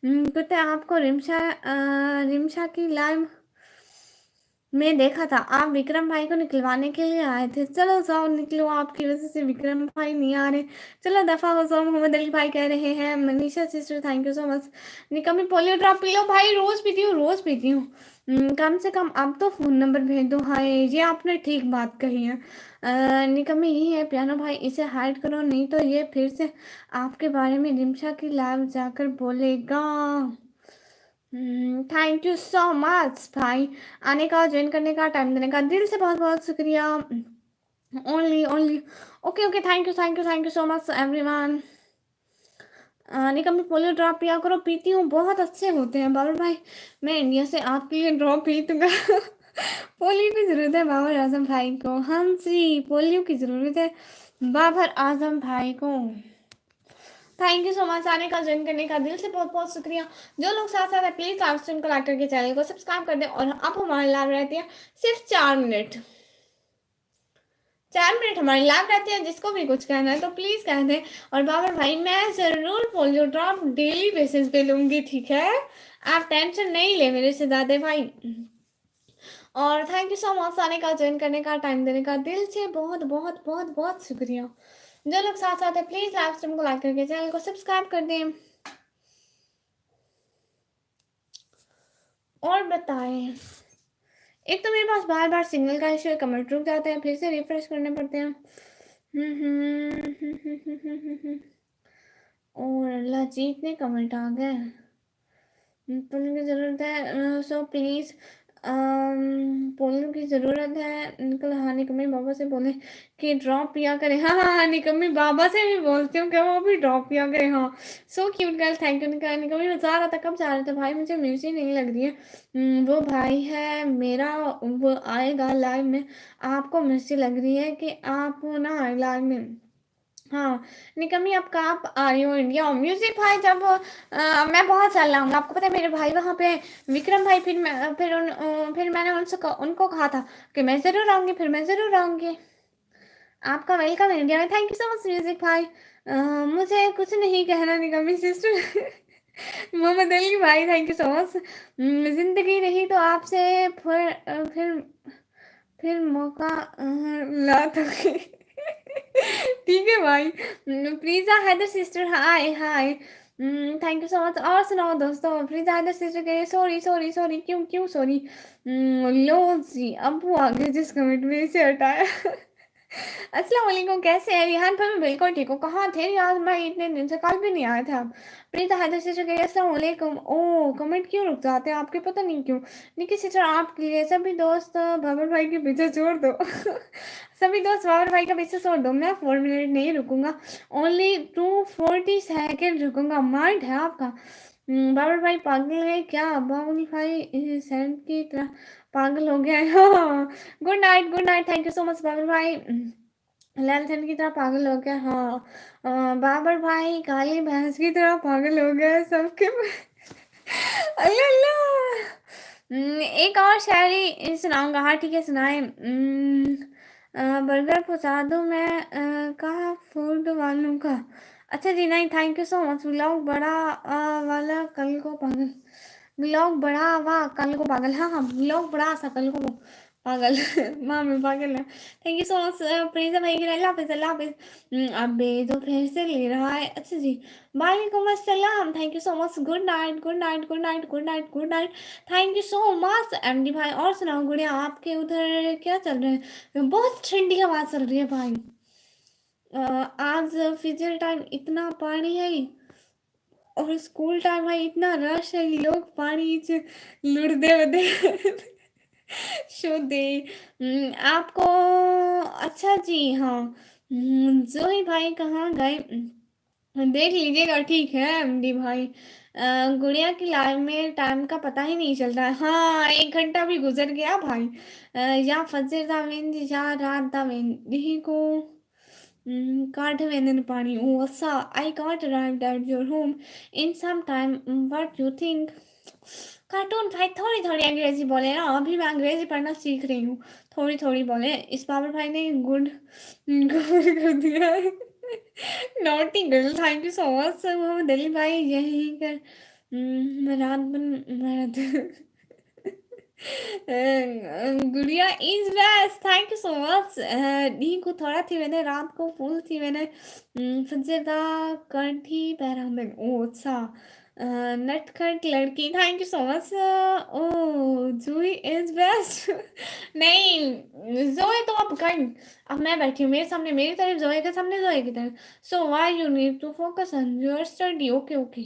कहते हैं आपको रिमशा की लाइव मैं देखा था, आप विक्रम भाई को निकलवाने के लिए आए थे। चलो जाओ निकलो, आपकी वजह से विक्रम भाई नहीं आ रहे। चलो दफा हो जाओ। मोहम्मद अली भाई कह रहे हैं Manisha sister thank you so much. निकम्मी पोलियो ड्रॉप पी लो भाई, रोज पीती हूँ, रोज पीती हूँ। कम से कम अब तो फोन नंबर भेज दो। हाय ये आपने ठीक बात कही है। निकम्मी यही है पियानो भाई, इसे हाइड करो नहीं तो ये फिर से आपके बारे में रिमशा की लाइव जाकर बोलेगा। थैंक यू सो मच भाई, आने का, ज्वाइन करने का, टाइम देने का दिल से बहुत बहुत शुक्रिया। Only only okay okay, thank you so much everyone. निकम्मी पोलियो ड्रॉप पिया करो। पीती हूँ, बहुत अच्छे होते हैं बाबर भाई। मैं इंडिया से आपके लिए ड्रॉप पीतूंगा। पोलियो की ज़रूरत है बाबर आजम भाई को। हाँ जी, पोलियो की ज़रूरत है बाबर आजम भाई को। थैंक यू सो मच आने का, ज्वाइन करने का दिल से बहुत बहुत शुक्रिया। जो लोग साथ साथ है प्लीज लाइव स्ट्रीम को लाइक करके चैनल को सब्सक्राइब कर दें। और अब हमारे लाइव रहती है सिर्फ 4 मिनट। 4 मिनट हमारी लाइव रहती है, जिसको भी कुछ कहना है तो प्लीज कह दें। और बाबर भाई मैं जरूर पोलियो ड्रॉप डेली बेसिस पे लूंगी, ठीक है? आप टेंशन नहीं ले मेरे से ज्यादा भाई। और थैंक यू सो मच आने का, ज्वाइन करने का, टाइम देने का दिल से बहुत बहुत बहुत बहुत शुक्रिया। जो लोग साथ साथ है प्लीज लाइव स्ट्रीम को लाइक करके चैनल को सब्सक्राइब कर दें। और बताएं, एक तो मेरे पास बार बार सिग्नल का इशू है, कमेंट रुक जाते हैं, फिर से रिफ्रेश करने पड़ते हैं। और अल्लाह जी इतने कमेंट आ गए। बोलने की ज़रूरत है सो प्लीज़ बोलने की ज़रूरत है। निकल हाँ निकम्मी बाबा से बोले कि ड्रॉप पिया करे। हाँ हाँ हाँ निकम्मी बाबा से भी बोलती हूँ क्या वो भी ड्रॉप पिया करे। हाँ सो क्यूट गर्ल, थैंक यू निकम्मी। मैं जा रहा था, कब जा रहा था भाई, मुझे म्यूजिक नहीं लग रही है। वो भाई है मेरा, वो आएगा लाइव में। आपको मिर्ची लग रही है कि आप ना आए लाइव में। हाँ निकम्मी आप कहाँ आ रही हो इंडिया म्यूजिक भाई, जब मैं बहुत चल रहा हूँ। आपको पता है मेरे भाई वहाँ पे विक्रम भाई, फिर मैंने उनको कहा था कि मैं ज़रूर आऊँगी, फिर मैं ज़रूर आऊँगी। आपका वेलकम इंडिया में। Thank you so much music भाई। मुझे कुछ नहीं कहना निकम्मी सिस्टर। मोहम्मद अली भाई थैंक यू सो मच। जिंदगी रही तो आपसे फिर मौका ला तो। ठीक है भाई। प्लीज़ा Haider sister hi hi. Thank you so much. और सुनाओ दोस्तों, प्लीज़ा हैदर सिस्टर कह सॉरी सॉरी सॉरी, क्यों क्यों सॉरी। लो जी अब वो आगे जिस कमेंट में इसे हटाया। अस्सलाम वालेकुम, कैसे हैं रिहान भाई? मैं बिल्कुल ठीक हूँ। कहाँ थे यार, मैं इतने दिन से, कल भी नहीं आए थे आप। प्रीता हैदर सिस्टर कह अस्सलाम वालेकुम। ओ कमेंट क्यों रुक जाते हैं आपके, पता नहीं क्यों। निकी सिस्टर आपके लिए सभी दोस्त बाबर भाई के पीछे छोड़ दो। सभी दोस्त बाबर भाई का पीछे छोड़ दो। मैं 4 मिनट नहीं रुकूंगा, ओनली 240 सेकेंड रुकूंगा। माइंड है आपका? बाबर भाई पागल है क्या? बाबर भाई सैंड की तरह पागल हो गया है। हाँ good night good night, thank you so much Babar भाई। लालचंद की तरह पागल हो गया। हाँ बाबर भाई काली भैंस की तरह पागल हो गया है सबके। अल्लाह अल्लाह। एक और शायरी सुनाऊंगा। हाँ ठीक है सुनाए। बर्गर पहुंचा दूँ मैं कहा फूड वालों का। अच्छा जी नहीं, thank you so much. Vlog बड़ा वाला कल को पागल। ब्लॉग बड़ा वाह कल को पागल, हाँ हाँ ब्लॉग बड़ा सा कल को पागल माँ में पागल है। थैंक यू सो मच प्रीतम भाई के लिए, अल्लाह हाफिज अल्लाह हाफिज। अबे तो फिर से ले रहा है, अच्छा जी। वालेकुम अस्सलाम, thank you so much, good night good night good night good night good night. Thank you so much MD भाई। और सुनाओ गुड़िया, आपके उधर क्या चल रहा है? बहुत ठंडी हवा चल रही है भाई। आज फिजर टाइम इतना पानी है, और स्कूल टाइम है इतना रश है कि लोग पानी च लुढ़दे वदे शो दे। आपको अच्छा जी हाँ। जोही भाई कहाँ गए? देख लीजिएगा, ठीक है एमडी भाई। गुड़िया की लाइफ में टाइम का पता ही नहीं चलता है, हाँ 1 घंटा भी गुजर गया भाई। या फजर दा वेंदी या रात दा वेंदी को can't win पानी। Oh, Asa, I can't arrive at your home in some time. What you think? Cartoon भाई थोड़ी थोड़ी अंग्रेजी बोले ना, अभी मैं अंग्रेजी पढ़ना सीख रही हूँ। थोड़ी थोड़ी बोले। इस बाबर भाई ने गुड गुड कर दिया है। Naughty girl, thank you so much Mohammad Ali भाई, यही कर रात बन Gudiya is best, thank you so much. नी को थोड़ा थी मैंने, रात को फुल थी मैंने। फजरदा कंठी पैरा में, ओ अच्छा। नटखट लड़की, थैंक यू सो मच। ओ जूही इज बेस्ट। नहीं जोए तो अब कर, अब मैं बैठी हूँ मेरे सामने मेरी तरफ, जोए के सामने जोए की तरफ। So why you need to focus on your study, okay okay.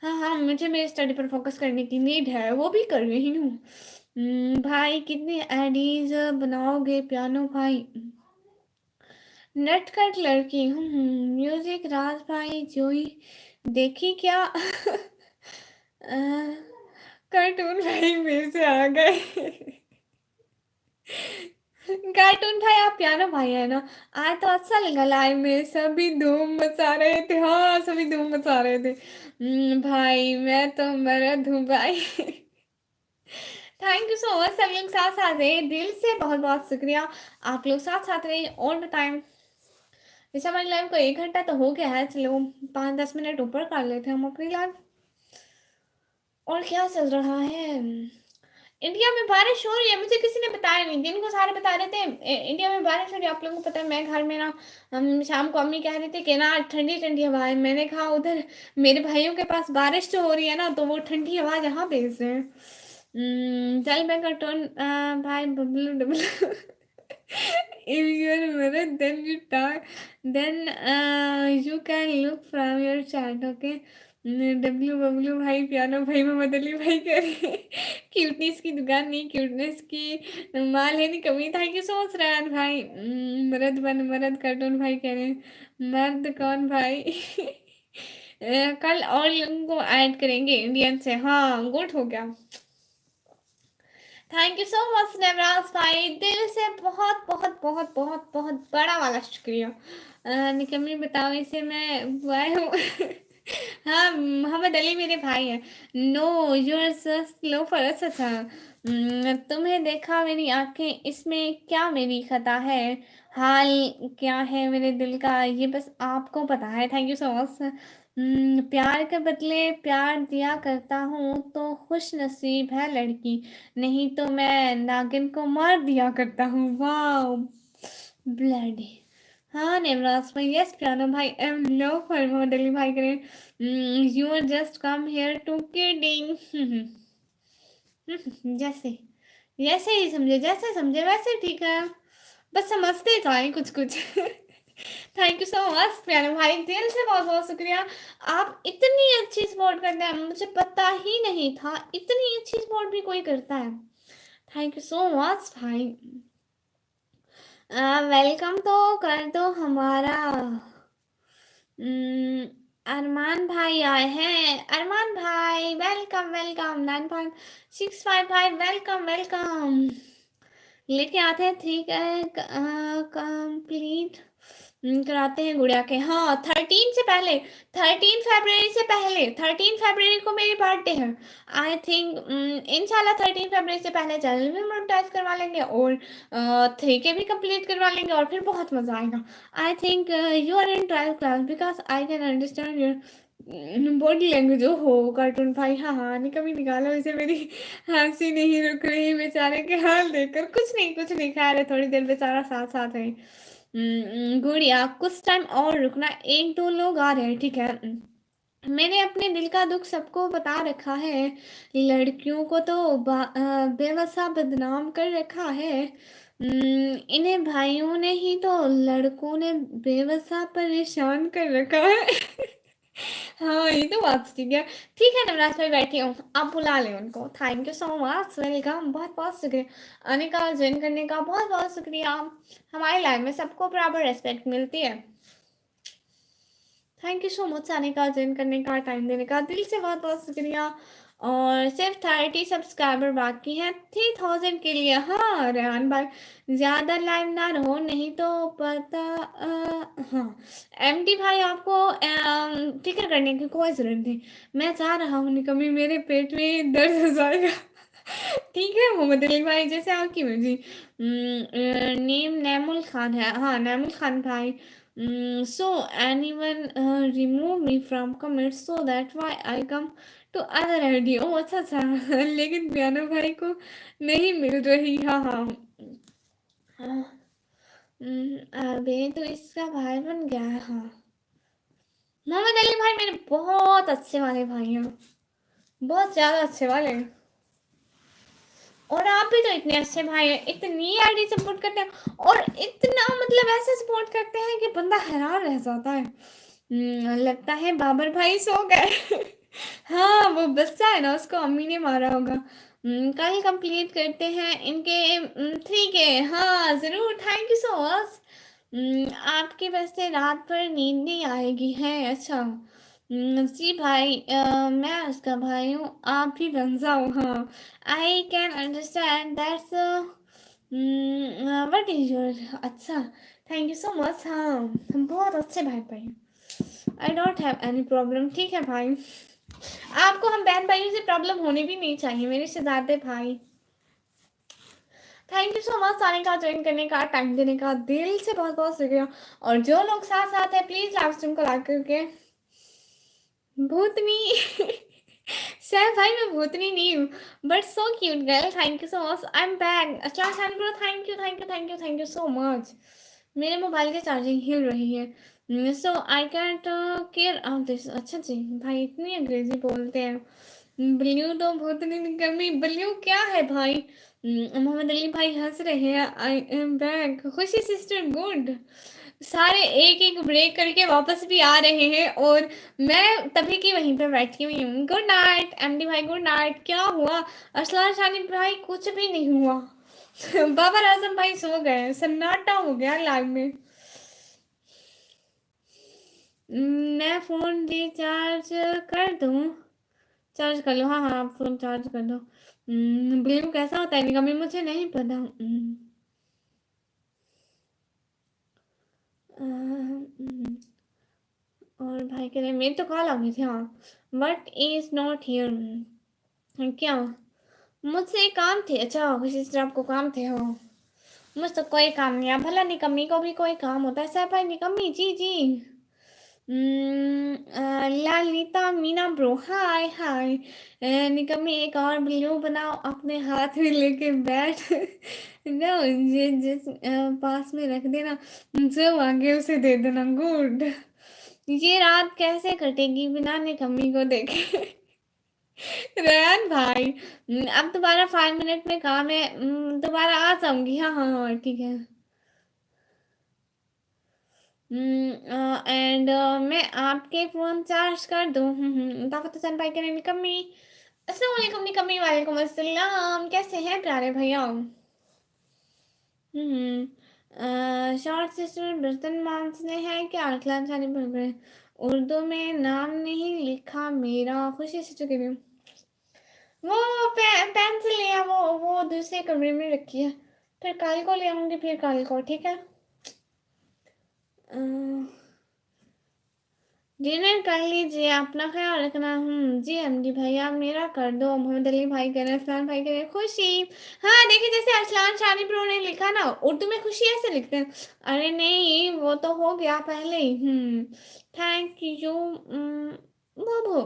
हाँ हाँ मुझे मेरी स्टडी पर फोकस करने की नीड है, वो भी कर रही हूँ। भाई कितनी आईडीज बनाओगे पियानो भाई? नटखट लड़की हूँ। म्यूजिक राज भाई जोई देखी क्या? कार्टून भाई मेरे से आ गए। कार्टून भाई आप पियानो भाई है ना? आज तो अच्छा लगा लाइव में, सभी धूम मचा रहे थे, हाँ सभी धूम मचा रहे थे। भाई मैं तो मरद हूँ भाई। थैंक यू सो मच, सब लोग साथ साथ रहे, दिल से बहुत बहुत शुक्रिया। आप लोग साथ साथ रहे। और बताएं, वैसे हमारी लाइव को 1 घंटा तो हो गया है, चलो 5-10 मिनट ऊपर कर लेते हैं हम अपनी लाइव। और क्या चल रहा है? इंडिया में बारिश हो रही है, मुझे किसी ने बताया नहीं, दिन को सारे बता रहे थे इंडिया में बारिश हो रही है। आप लोगों को पता है मैं घर में ना, शाम को अम्मी कह रही थी कि ना ठंडी ठंडी हवा है। मैंने कहा उधर मेरे भाइयों के पास बारिश जो हो रही है ना, तो वो ठंडी हवा जहाँ भेज रहे हैं। चल मैं कार्टून भाई Bablu Dablu. if you are married then you talk, then you can look from your chat, okay? W Bablu भाई पियानो भाई मोहम्मद अली भाई कह रहे क्यूटनेस की दुकान नहीं, क्यूटनेस की माल है नहीं कमी। थैंक यू सो मच रैन भाई। मर्द बन मर्द, कार्टून भाई कह रहे हैं मर्द कौन भाई? कल और लोगों को ऐड करेंगे इंडियन से, हाँ गुड हो गया। Thank you so much Navraj भाई, दिल से बहुत बहुत बहुत बहुत बहुत बड़ा वाला शुक्रिया। निकम्मी बताओ इसे मैं बुआई हूँ। हाँ मोहम्मद अली मेरे भाई हैं। No you're just low for अच्छा अच्छा। तुम्हें देखा मेरी आंखें, इसमें क्या मेरी खता है? हाल क्या है मेरे दिल का, ये बस आपको पता है। Thank you so much. प्यार के बदले प्यार दिया करता हूँ, तो खुश नसीब है लड़की, नहीं तो मैं नागिन को मार दिया करता हूँ। वाह ब्लडी। हाँ नेमराज भाई, यस पियानो भाई, am low for Mohammad Ali भाई करें you are just come here to kidding. जैसे जैसे ही समझे, जैसे समझे वैसे ठीक है, बस समझते जाए कुछ कुछ। थैंक यू सो मच प्यारे भाई, दिल से बहुत बहुत शुक्रिया। आप इतनी अच्छी सपोर्ट करते हैं, मुझे पता ही नहीं था इतनी अच्छी सपोर्ट भी कोई करता है। थैंक यू सो मच भाई। वेलकम तो कर दो हमारा। अरमान भाई आए हैं, अरमान भाई वेलकम वेलकम। 9.655 welcome welcome. लेके आते हैं, ठीक है कंप्लीट कराते हैं गुड़िया के। हाँ 13 से पहले, 13 फरवरी से पहले, 13 फरवरी को मेरी बर्थडे है। आई थिंक इंशाल्लाह 13 फरवरी से पहले चैनल भी मोनेटाइज करवा लेंगे, और 3K भी कंप्लीट करवा लेंगे, और फिर बहुत मजा आएगा। I think you are in 12th class because I can understand your body language हो कार्टून भाई। हाँ हाँ, कभी निकालो इसे, मेरी हंसी नहीं रुक रही बेचारे के हाल देखकर। कुछ नहीं कुछ नहीं, खैर है, थोड़ी देर बेचारा साथ साथ है। गुड़िया कुछ टाइम और रुकना, एक दो लोग आ रहे हैं, ठीक है। मैंने अपने दिल का दुख सबको बता रखा है। लड़कियों को तो बेवसा बदनाम कर रखा है। इन्हें भाइयों ने ही तो लड़कों ने बेवसा परेशान कर रखा है। हाँ, ये तो बात ठीक है। ठीक है नवराज भाई, बैठी हूँ, आप बुला लें उनको। Thank you so much, welcome, बहुत बहुत शुक्रिया आने का, ज्वाइन करने का, बहुत बहुत शुक्रिया। हमारे लाइफ में सबको बराबर रेस्पेक्ट मिलती है। थैंक यू सो मच आने का, ज्वाइन करने का, टाइम देने का, दिल से बहुत बहुत शुक्रिया। और सिर्फ 30 सब्सक्राइबर बाकी हैं 3000 के लिए। हाँ रेहान भाई, ज़्यादा लाइव ना रहो, नहीं तो पता। हाँ एमडी भाई, आपको फिक्र करने की कोई ज़रूरत नहीं। मैं चाह रहा हूँ निकम्मी, मेरे पेट में दर्द हो जाएगा। ठीक है मोहम्मद अली भाई, जैसे आपकी मर्जी। नेम नैमुल खान है, हाँ नैमुल खान भाई। So anyone remove me from comments so that why I come to other ID। ओ अच्छा अच्छा। लेकिन पियानो भाई को नहीं मिल रही। हाँ हाँ हाँ। अबे तो इसका भाई बन गया है। हाँ मोहम्मद अली भाई मेरे बहुत अच्छे वाले भाई हैं, बहुत ज्यादा अच्छे वाले। और आप भी तो इतने अच्छे भाई हैं, इतनी आईडी सपोर्ट करते हैं, और इतना मतलब ऐसे सपोर्ट करते हैं कि बंदा हैरान रह जाता है। लगता है बाबर भाई सो गए। हाँ वो बच्चा है ना, उसको अम्मी ने मारा होगा। कल कंप्लीट करते हैं इनके 3 के। हाँ जरूर, थैंक यू सो मच। आपकी वैसे रात भर नींद नहीं आएगी है, अच्छा। जी भाई, मैं उसका भाई हूँ, आप भी बन जाओ। हाँ आई can understand that's what is your, अच्छा थैंक यू सो मच। हाँ हम बहुत अच्छे भाई भाई, I don't have any problem, ठीक है भाई। आपको हम बहन भाइयों से प्रॉब्लम होनी भी नहीं चाहिए, मेरे शहजादे भाई। थैंक यू सो मच आने का, ज्वाइन करने का, टाइम देने का, दिल से बहुत बहुत शुक्रिया। और जो लोग साथ साथ है प्लीज लाइव स्ट्रीम को लाइक करके। भूतनी। सर भाई मैं भूतनी नहीं हूँ, but so cute girl, thank you so much, I am back. अच्छा bro, thank you thank you thank you thank you so much. मेरे मोबाइल की चार्जिंग हिल रही है, so I can't care of this. अच्छा जी भाई, इतनी अंग्रेजी बोलते हैं। ब्लू तो भूतनी निकम्मी, ब्लू क्या है भाई। मोहम्मद अली भाई हंस रहे हैं। आई एम बैक, खुशी सिस्टर गुड। सारे एक एक ब्रेक करके वापस भी आ रहे हैं, और मैं तभी की वहीं पे बैठी हुई हूँ। गुड नाइट एमडी भाई, गुड नाइट। क्या हुआ असलान शानी भाई, कुछ भी नहीं हुआ। बाबर आजम भाई सो गए, सन्नाटा हो गया लाइव में। मैं फोन रिचार्ज कर दूं, चार्ज कर लो। हाँ हाँ आप फोन चार्ज कर दो। ब्लू कैसा होता है निकम्मी, मुझे नहीं पता। और भाई कह रहे मेरी तो कॉल आ गई थी। हाँ बट इज नॉट हियर। क्या मुझसे काम थे, अच्छा किसी से आपको काम थे। हो मुझसे तो कोई काम नहीं है, भला निकम्मी को भी कोई काम होता है। सर भाई निकम्मी जी जी। ललिता मीना ब्रो, हाय हाय। निकम्मी एक और ब्लू बनाओ, अपने हाथ में लेके बैठ। ना जिस पास में रख देना, जो मांगे उसे दे देना। गुड। ये रात कैसे कटेगी बिना निकम्मी को देखे। रेहान भाई, अब दोबारा 5 मिनट में काम है, दोबारा आ जाऊंगी। हाँ हाँ हाँ ठीक है। एंड मैं आपके फ़ोन चार्ज कर दूँ। ताकत हसन भाई करें निकम्मी। अस्सलाम वालेकुम निकम्मी, वालेकुम अस्सलाम, कैसे हैं प्यारे भैया। शॉर्ट सिस्टर बर्तन मांजने हैं क्या, अरसलान सानी भर गए। उर्दू में नाम नहीं लिखा मेरा, खुशी से चुके हूँ। वो पेंसिल लिया, वो दूसरे कमरे में रखी है, फिर कल को ले आऊंगी, फिर कल को, ठीक है। डिनर कर लीजिए, अपना ख्याल रखना। जी एमडी भाई आप मेरा कर दो। मोहम्मद अली भाई कह रहे हैं, अरसलान भाई कह रहे हैं खुशी। हाँ देखिए, जैसे अरसलान शानी प्रो ने लिखा ना, उर्दू में खुशी ऐसे लिखते हैं। अरे नहीं वो तो हो गया पहले ही। Thank you. बाबू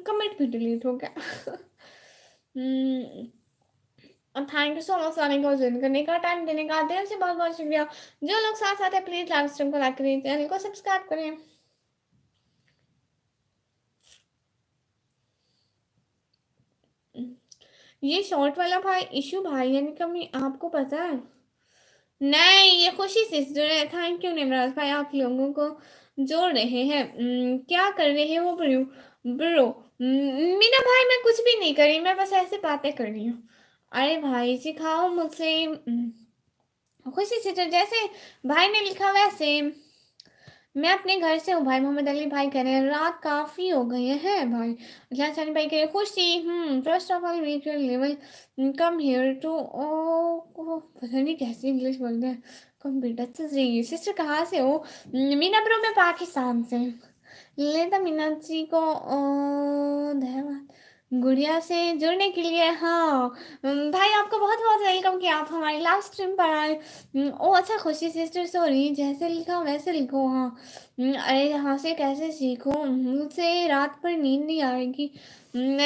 कमेंट भी डिलीट हो गया। थैंक यू सो मच सानी को ज्वाइन करने का, टाइम देने का, दिल से बहुत बहुत शुक्रिया। जो लोग साथ साथ है प्लीज लाइव स्ट्रीम को लाइक करें, चैनल को सब्सक्राइब करें। ये शॉर्ट वाला भाई इशू भाई यानी कमी आपको पता है? नहीं, ये खुशी से जुड़े हैं। थैंक यू निमराज भाई, आप लोगों को जोड़ रहे हैं। क्या कर रहे हो ब्रो? ब्रो मीना भाई मैं कुछ भी नहीं करी, मैं बस ऐसे बातें कर रही हूँ। अरे भाई सिखाओ मुझसे। खुशी से जो जैसे भाई ने लिखा वैसे। मैं अपने घर से हूँ भाई, मोहम्मद अली भाई कह रहे हैं रात काफ़ी हो गई है भाई। लासानी भाई कह रहे हैं Khushi first of all make your level come here to ओ पता नहीं कैसे इंग्लिश बोलते हैं। कंप्यूटर से सिस्टर कहाँ से हो? मीना ब्रो मैं पाकिस्तान से। ललिता मीनाक्षी को धन्यवाद गुड़िया से जुड़ने के लिए। हाँ भाई आपका बहुत बहुत वेलकम कि आप हमारी लाइव स्ट्रीम पर आए। ओ अच्छा खुशी सिस्टर सॉरी जैसे लिखा वैसे लिखो। हाँ अरे यहाँ से कैसे सीखो, मुझसे रात पर नींद नहीं आएगी।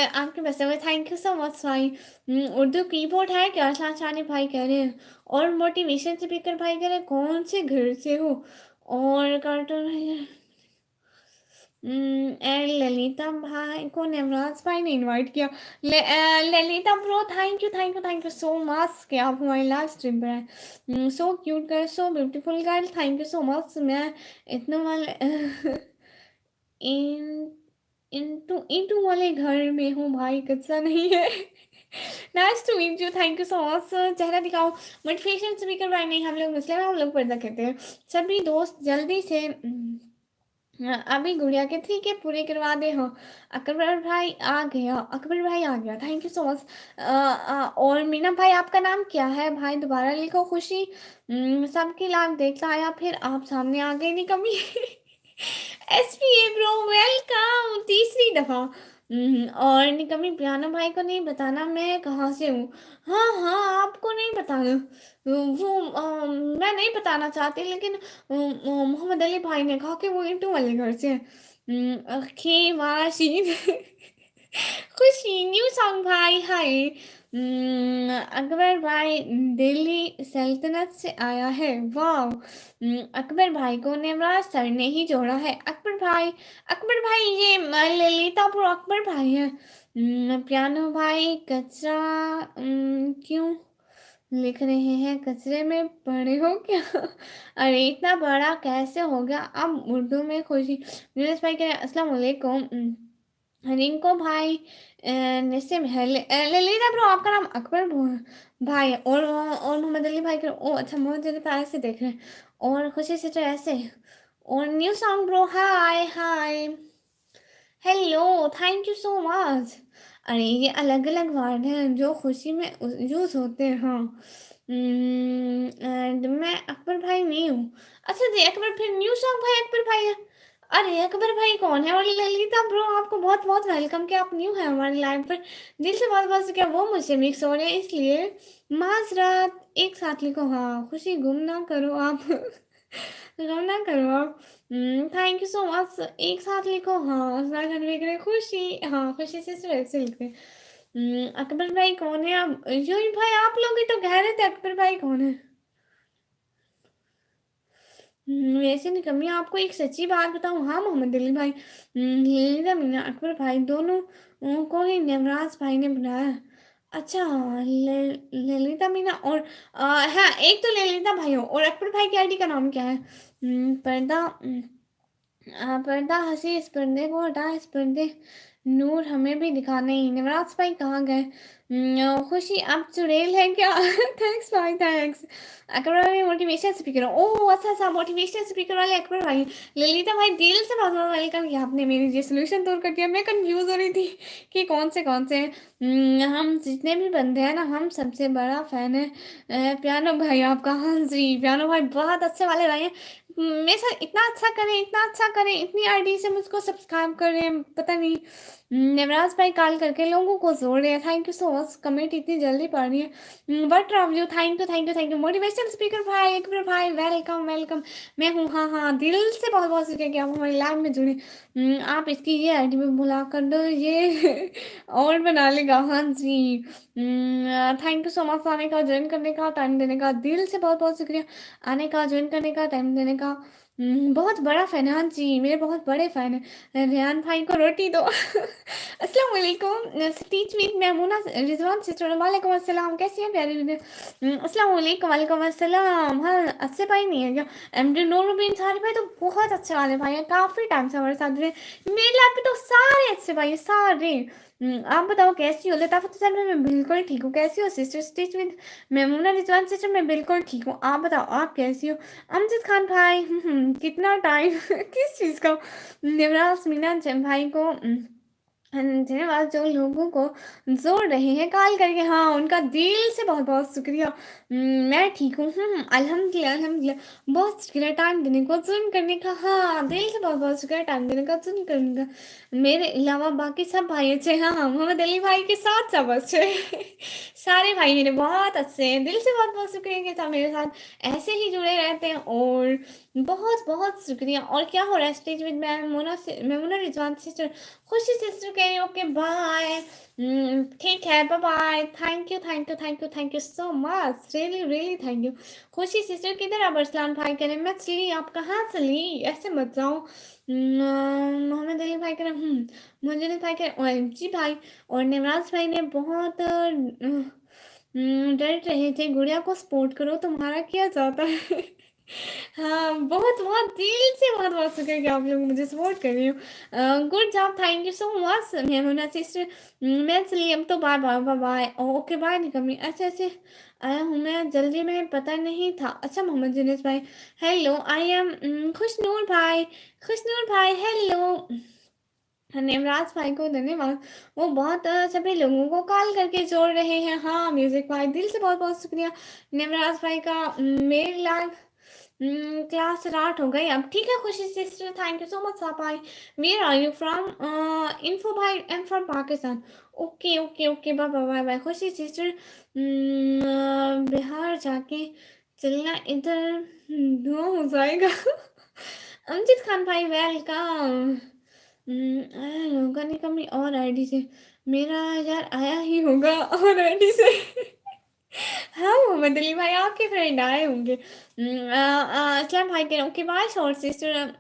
आपके बसे हुए थैंक यू सो मच भाई। उर्दू कीबोर्ड है क्या शानी भाई कह रहे हैं। और मोटिवेशन स्पीकर भाई कह रहे हैं कौन से घर से हो। और कार्टून ललिता भाई को नवराज भाई ने इनवाइट किया। Lalita bro thank you thank you thank you so much कि आप हमारी लाइव स्ट्रीम पर आए। सो cute girl so beautiful girl thank you so much. मैं इतना वाले इन इंटू वाले घर में हूँ भाई, कच्चा नहीं है। Nice to meet you thank you so much. चेहरा दिखाओ मोटिवेशन स्पीकर भाई नहीं, हम लोग मुस्लिम हैं, हम लोग पर्दा कहते हैं। सभी दोस्त जल्दी से अभी गुड़िया के ठीक है पूरे करवा दे हो। अकबर भाई आ गया, अकबर भाई आ गया थैंक यू सो मच। और मीना भाई आपका नाम क्या है भाई, दोबारा लिखो खुशी। सबकी लाइव देखता आया फिर आप सामने आ गए नहीं कभी। S P A bro welcome तीसरी दफा। और निकमी पियानो भाई को नहीं बताना मैं कहाँ से हूँ। हाँ हाँ आपको नहीं बताना। वो मैं नहीं बताना चाहती लेकिन मोहम्मद अली भाई ने कहा कि वो इंटू वाले घर से हैं। ओके वाशीन। खुशी न्यू सॉन्ग भाई हाय। अकबर भाई दिल्ली सल्तनत से आया है वाह। अकबर भाई को नेमराज सर ने ही जोड़ा है। अकबर भाई ये ललिता पुर अकबर भाई है। पियानो भाई कचरा क्यों लिख रहे हैं, कचरे में पड़े हो क्या? अरे इतना बड़ा कैसे हो गया अब उर्दू में खुशी। नीरज भाई कह रहे हैं अस्सलाम वालेकुम। रिंको भाई निसिम है ललिता ब्रो आपका नाम अकबर भाई है। और मोहम्मद अली भाई के ओ अच्छा मोहम्मद अली भाई ऐसे देख रहे हैं। और खुशी से तो ऐसे। और new song bro hi hi hello thank you so much. अरे ये अलग अलग वर्ड हैं जो खुशी में यूज होते हैं। हाँ एंड मैं अकबर भाई नहीं हूँ। अच्छा जी अकबर फिर न्यू सॉन्ग भाई अकबर भाई है। अरे अकबर भाई कौन है? और ललिता ब्रो आपको बहुत बहुत वेलकम कि आप न्यू है हमारे लाइव पर। दिल से बहुत बहुत शुक्रिया, वो मुझसे मिक्स हो रहे हैं इसलिए माजरात। एक साथ लिखो हाँ खुशी गुम ना करो आप। गुम ना करो आप। थैंक यू सो मच एक साथ लिखो हाँ उत्तराखंड में करे खुशी। हाँ खुशी से वैसे लिखते हैं। अकबर भाई कौन है? आप यो भाई आप लोग ही तो कह रहे थे अकबर भाई कौन है। वैसे नहीं कमी आपको एक सच्ची बात बताऊं, हाँ मोहम्मद अली भाई ललिता मीना अकबर भाई दोनों को ही नवराज भाई ने बनाया। अच्छा ललिता मीना और हाँ एक तो ललिता भाई हो और अकबर भाई की आईडी का नाम क्या है? पर्दा पर्दा हंसी इस पर्दे को हटा इस पर्दे नूर हमें भी दिखा नहीं। नवराज भाई कहाँ गए? खुशी आप चुड़ैल है क्या? थैंक्स भाई थैंक्स। अकबर भाई मोटिवेशन स्पीकर हो ओ अच्छा अच्छा मोटिवेशन स्पीकर वाले अकबर भाई। ललिता भाई दिल से बहुत बहुत वेलकम किया आपने मेरी ये सोल्यूशन दूर कर दिया, मैं कंफ्यूज हो रही थी कि कौन से हैं। हम जितने भी बंदे हैं ना हम सबसे बड़ा फैन है पियानो भाई आपका। हाँ जी पियानो भाई बहुत अच्छे वाले भाई हैं। मेरे साथ इतना अच्छा करें, इतनी आईडी से मुझको सब्सक्राइब करें, पता नहीं। नवराज भाई कॉल करके लोगों को जोड़ रहे हैं। Thank you so much, comment इतनी जल्दी पढ़ रही है। But Ravalu, thank you thank you thank you. Motivational speaker भाई, अकबर भाई, वेलकम वेलकम। मैं हूँ, हाँ हाँ, दिल से बहुत बहुत शुक्रिया कि आप हमारे लाइव में जुड़े। आप इसकी ये आईडी में बुला कर दो, ये और बना लेगा। हाँ जी, थैंक यू सो मच आने का, ज्वाइन करने का, टाइम देने का, दिल से बहुत बहुत शुक्रिया आने का, ज्वाइन करने का, टाइम देने का। बहुत बड़ा फ़ैन है। हाँ जी, मेरे बहुत बड़े फ़ैन हैं। रेहान भाई को रोटी दो। अस्सलाम वालेकुम, speech with Maimuna Rizwan sister, वालेकुम अस्सलाम, कैसी हैं प्यारी दीदी? अस्सलाम वालेकुम, वालेकुम अस्सलाम। हाँ, अच्छे भाई नहीं है क्या? एमडी नूरुद्दीन सारे भाई तो बहुत अच्छे वाले भाई हैं, काफ़ी टाइम से हमारे साथ रहे। मेरे लाइफ पे तो सारे अच्छे भाई हैं, सारे। आप बताओ कैसी हो? लताफत हुसैन भाई, मैं बिल्कुल ठीक हूँ। कैसी हो sister? Stitch with Maimuna Rizwan sister, मैं बिल्कुल ठीक हूँ। आप बताओ आप कैसी हो? अमजद खान भाई, कितना टाइम किस चीज़ का? देवराज मीना भाई को धन्यवाद, जो लोगों को जोड़ रहे हैं कॉल करके। हाँ, उनका दिल से बहुत बहुत शुक्रिया। मैं ठीक हूँ, अल्हम्दुलिल्लाह अल्हम्दुलिल्लाह। बहुत शुक्रिया टाइम देने को, सुन करने का। हाँ, दिल से बहुत बहुत शुक्रिया टाइम देने का, सुन करने का। मेरे अलावा बाकी सब भाई अच्छे हैं। हाँ, मोहम्मद अली भाई के साथ सब अच्छे हैं। सारे भाई मेरे बहुत अच्छे हैं। दिल से बहुत बहुत शुक्रिया कि सब मेरे साथ ऐसे ही जुड़े रहते हैं। और बहुत बहुत शुक्रिया। और क्या हो रहा है स्टेज में? मेमुना रिजवान सिस्टर, खुशी सिस्टर कह रही है ओके बाय। ठीक है, bye bye. Thank you thank you thank you thank you so much, really really thank you. Khushi sister किधर है? अरसलान भाई कह रहे हैं मैं चली, आप कहाँ चली? ऐसे मत जाओ। मोहम्मद अली भाई कह रहे मुझे भाई कह रहे OMG भाई। और निवराज भाई ने बहुत डर रहे थे, गुड़िया को सपोर्ट करो, तुम्हारा क्या जाता है? हाँ, बहुत बहुत दिल से बहुत बहुत शुक्रिया कि आप लोग मुझे सपोर्ट कर रही हो। Good job, thank you so much Memuna sister. मैं चलिए अब तो, bye bye bye bye. Okay bye निकम्मी। ऐसे ऐसे आया हूँ मैं जल्दी में, पता नहीं था। अच्छा मोहम्मद जुनेस भाई, हेलो, आई एम खुशनूर भाई हेलो। नेमराज भाई को धन्यवाद, वो बहुत सभी लोगों को कॉल करके जोड़ रहे हैं। हाँ, म्यूजिक भाई दिल से बहुत बहुत शुक्रिया। नेमराज भाई का मेरी लाइव क्लास स्टार्ट हो गई अब। ठीक है Khushi sister, thank you so much आप आई। Where are you from? Info भाई, am from Pakistan. Okay okay okay, bye bye bye bye. Khushi sister, Bihar जाके चलना, इधर धुआं हो जाएगा। अमजद खान भाई वेलकम। आया होगा नहीं कमी और आईडी से। मेरा यार आया ही होगा और आईडी से। हाँ मोहम्मद अली भाई, आपके फ्रेंड आए होंगे। अस्लम भाई कह रहे ओके बाय शॉर्ट सिस्टर।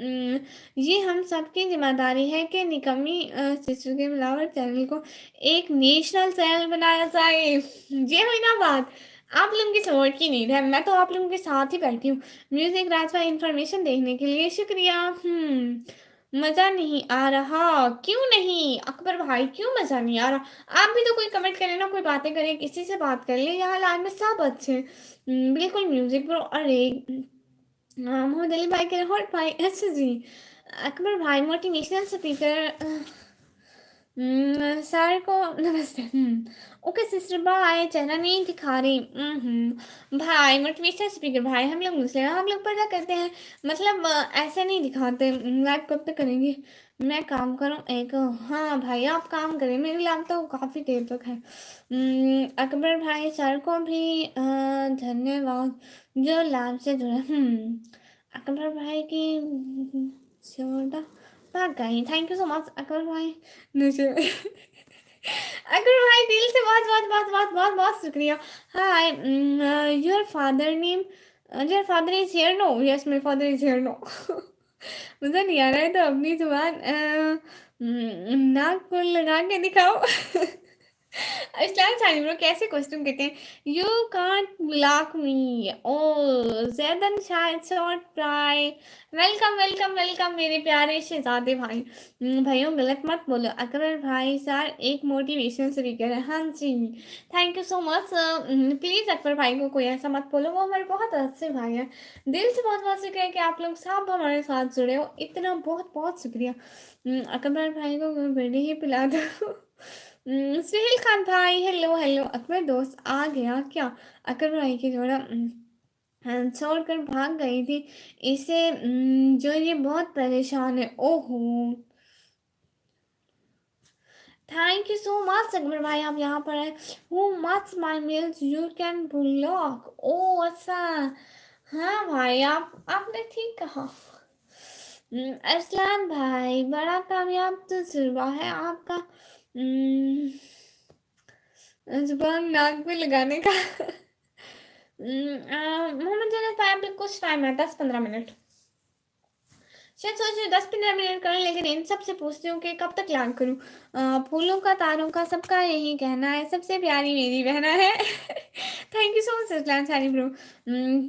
ये हम सबकी जिम्मेदारी है कि निकम्मी सिस्टर के मिलावट चैनल को एक नेशनल चैनल बनाया जाए। ये हुई ना बात। आप लोगों की सपोर्ट की नीड है, मैं तो आप लोगों के साथ ही बैठी हूँ। म्यूजिक राज भाई इन्फॉर्मेशन देखने के लिए शुक्रिया। मजा नहीं आ रहा? क्यों नहीं अकबर भाई, क्यों मजा नहीं आ रहा? आप भी तो कोई कमेंट करें ना, कोई बातें करें, किसी से बात कर ले। यहाँ लाइन में सब अच्छे हैं। बिल्कुल म्यूजिक ब्रो। अरे मोहम्मद अली भाई के हॉट भाई, अच्छा जी। अकबर भाई मोटिवेशनल स्पीकर सर को नमस्ते। ओके सिस्टर बाय, चेहरा नहीं दिखा रही। भाई मोटिवेशनल स्पीकर भाई, हम लोग मुस्लिम हैं, हम लोग पर्दा करते हैं, मतलब ऐसे नहीं दिखाते। लाइव कब तक करेंगे? मैं काम करूं एक? हाँ भाई आप काम करें, मेरी लाइव तो काफ़ी देर तक है। अकबर भाई सर को भी धन्यवाद जो लाइव से जुड़े। अकबर भाई की छोटा भाग गई। Thank you so much Akbar भाई। मुझे अकबर भाई दिल से बहुत बहुत बहुत बहुत बहुत बहुत शुक्रिया। Hi, your father name, your father is here no? Yes my father is here no. मुझे नहीं आ रहा है तो अपनी जुबान नाक को लगा के दिखाओ। अस्सलाम वालेकुम ब्रो, कैसे क्वेश्चन कहते हैं? यू कांट ब्लॉक मी ओ जैदन शायद शॉर्ट प्राय। वेलकम वेलकम वेलकम मेरे प्यारे शहजादे भाई। भाइयों गलत मत बोलो, अकबर भाई सर एक मोटिवेशन स्पीकर है। हाँ जी, thank you so much. Please Akbar भाई को कोई ऐसा मत बोलो, वो हमारे बहुत अच्छे भाई हैं। दिल से बहुत बहुत शुक्रिया कि आप लोग सब हमारे साथ जुड़े हो, इतना बहुत बहुत शुक्रिया। अकबर भाई को बेटे ही पिला दो। सुहेल खान भाई हेलो हेलो। अकबर दोस्त आ गया क्या? अकबर भाई की जोड़ा छोड़कर भाग गई थी। इसे जो ये बहुत परेशान है। ओहो! Thank you so much Akbar भाई, आप यहाँ पर आए। Who much my mails you can block. ओह अच्छा। हाँ भाई, आपने ठीक कहा। अरसलान भाई, बड़ा कामयाब तजुर्बा है आपका। जुबान नाक पे लगाने का। मोहम्मद जनाब भाई, अभी कुछ टाइम है, 10-15 मिनट। शायद सोच रही हूँ 10-15 मिनट करूँ, लेकिन इन सब से पूछती हूँ कि कब तक याद करूँ। फूलों का, तारों का, सबका यही कहना है, सबसे प्यारी मेरी बहना है। थैंक यू सो मच सजलान सानी ब्रो।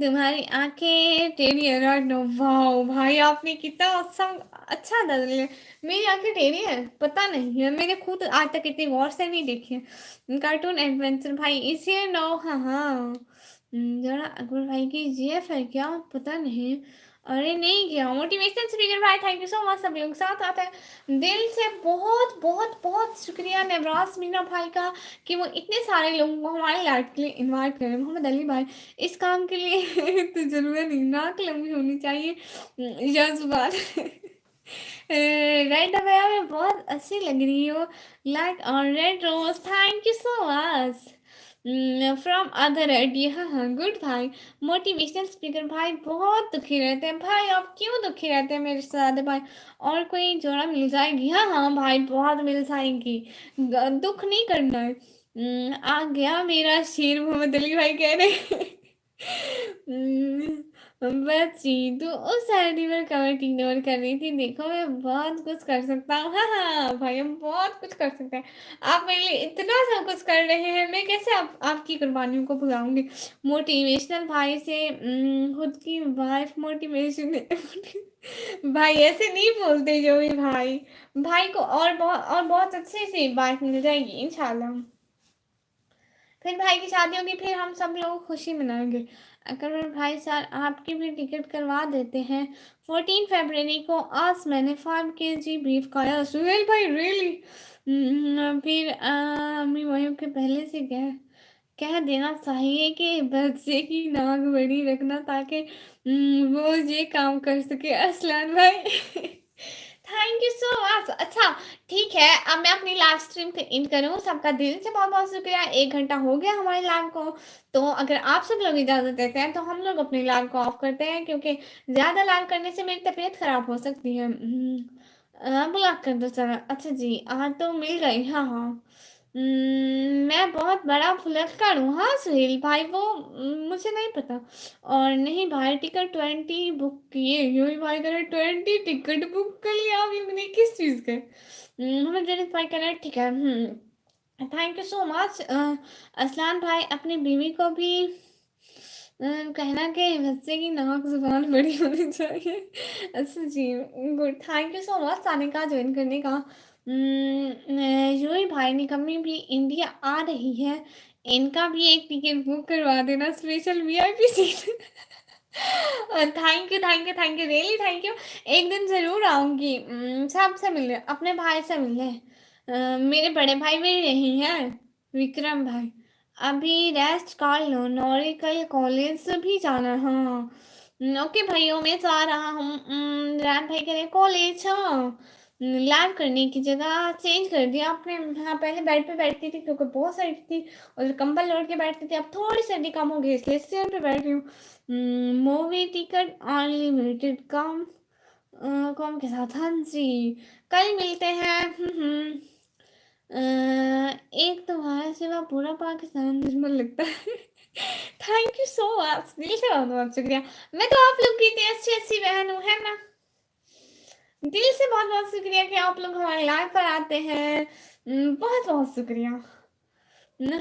तुम्हारी आंखें टेढ़ी है राइट नो। वाओ भाई, आपने कितना अच्छा अच्छा अंदाजा लिया। मेरी आंखें टेढ़ी है, पता नहीं है, मैंने खुद आज तक इतनी गौर से नहीं देखी है। कार्टून एडवेंचर भाई इसे नो। हाँ हाँ। जरा अकबर भाई की जीएफ है क्या, पता नहीं। अरे नहीं क्या मोटिवेशनल स्पीकर भाई, थैंक यू सो मच। सब लोग साथ आते हैं, दिल से बहुत बहुत बहुत शुक्रिया नवराज मीना भाई का कि वो इतने सारे लोगों को हमारे लाइफ के लिए इनवाइट करें। मोहम्मद अली भाई, इस काम के लिए तो जरूरत नहीं, नाक लंबी होनी चाहिए। जज्बात। रेड भैया में बहुत अच्छी लग रही हो। लाइक और red rose, thank you so much. From other idea. हाँ हाँ गुड भाई। मोटिवेशनल स्पीकर भाई बहुत दुखी रहते हैं भाई, आप क्यों दुखी रहते हैं मेरे साथ भाई। और कोई जोड़ा मिल जाएगी। हाँ हाँ भाई, बहुत मिल जाएगी। दुख नहीं करना है। आ गया मेरा शेर, मोहम्मद अली भाई कह रहे। बच्ची तो उस आईडी पर कमेंट इग्नोर कर रही थी, देखो मैं बहुत कुछ कर सकता हूँ। हाँ हाँ भाई, हम बहुत कुछ कर सकते हैं। आप मेरे लिए इतना सब कुछ कर रहे हैं, मैं कैसे आपकी कुर्बानियों को भुलाऊंगी। मोटिवेशनल भाई से खुद की वाइफ मोटिवेशन। भाई ऐसे नहीं बोलते जो भी भाई। भाई को और बहुत अच्छे से वाइफ मिल जाएगी इंशाल्लाह। फिर भाई की शादी होगी, फिर हम सब लोग खुशी मनाएंगे। अगर भाई सर आपकी भी टिकट करवा देते हैं 14 फरवरी को। आज मैंने 5 kg बीफ खाया। सुहेल भाई रियली। फिर अम्मी वहीं के पहले से कह देना चाहिए कि बच्चे की नाक बड़ी रखना, ताकि वो ये काम कर सके। असलान भाई। Thank you so much. अच्छा ठीक है, अब मैं अपनी लाइव स्ट्रीम को इन करूँ। सबका दिल से बहुत बहुत शुक्रिया। 1 घंटा हो गया हमारे लाइव को। तो अगर आप सब लोग इजाज़त देते हैं तो हम लोग अपनी लाइव को ऑफ करते हैं, क्योंकि ज़्यादा लाइव करने से मेरी तबीयत ख़राब हो सकती है। ब्लॉक कर दो चलो। अच्छा जी, हाँ तो मिल गई। हाँ हाँ। मैं बहुत बड़ा भुलक्कड़ हूँ। हाँ सुहेल भाई, वो मुझे नहीं पता। और नहीं भाई, टिकट 20 बुक किए। यूं ही भाई करे 20 टिकट बुक कर लिया अभी मैंने, किस चीज़ के। हमें जनित भाई करे ठीक है। Thank you so much. Aslan भाई, अपनी बीवी को भी कहना कि बच्चे की नाक जुबान बड़ी होनी चाहिए। अच्छा जी good, thank you so much आने का, ज्वाइन करने का। यूही भाई निकम्मी भी इंडिया आ रही है, इनका भी एक टिकट बुक करवा देना, special VIP seat. Thank you thank you thank you really thank you. एक दिन ज़रूर आऊँगी सबसे मिलने, अपने भाई से मिलने। मेरे बड़े भाई भी यही हैं, विक्रम भाई। अभी रेस्ट कर लो, नौरी कल कॉलेज से भी जाना है। हाँ ओके भाइयों, मैं जा रहा हूँ। रात भाई कह रहे कॉलेज। हाँ लैब करने की जगह चेंज कर दिया आपने। हाँ पहले बेड पे बैठती थी क्योंकि बहुत सर्दी थी, और कंबल ओढ़ के बैठती थी। अब थोड़ी सर्दी कम हो गई इसलिए चेयर पे बैठ रही हूँ। मूवी टिकट अनलिमिटेड कम कॉम के साथ। हाँ जी कल मिलते हैं। एक तुम्हारे सिवा पूरा पाकिस्तान दुश्मन लगता है। थैंक यू सो मच, दिल से बहुत बहुत शुक्रिया। मैं तो आप लोग की इतनी अच्छी अच्छी बहन हूँ, है ना। दिल से बहुत बहुत शुक्रिया कि आप लोग हमारे लाइव पर आते हैं। बहुत बहुत शुक्रिया।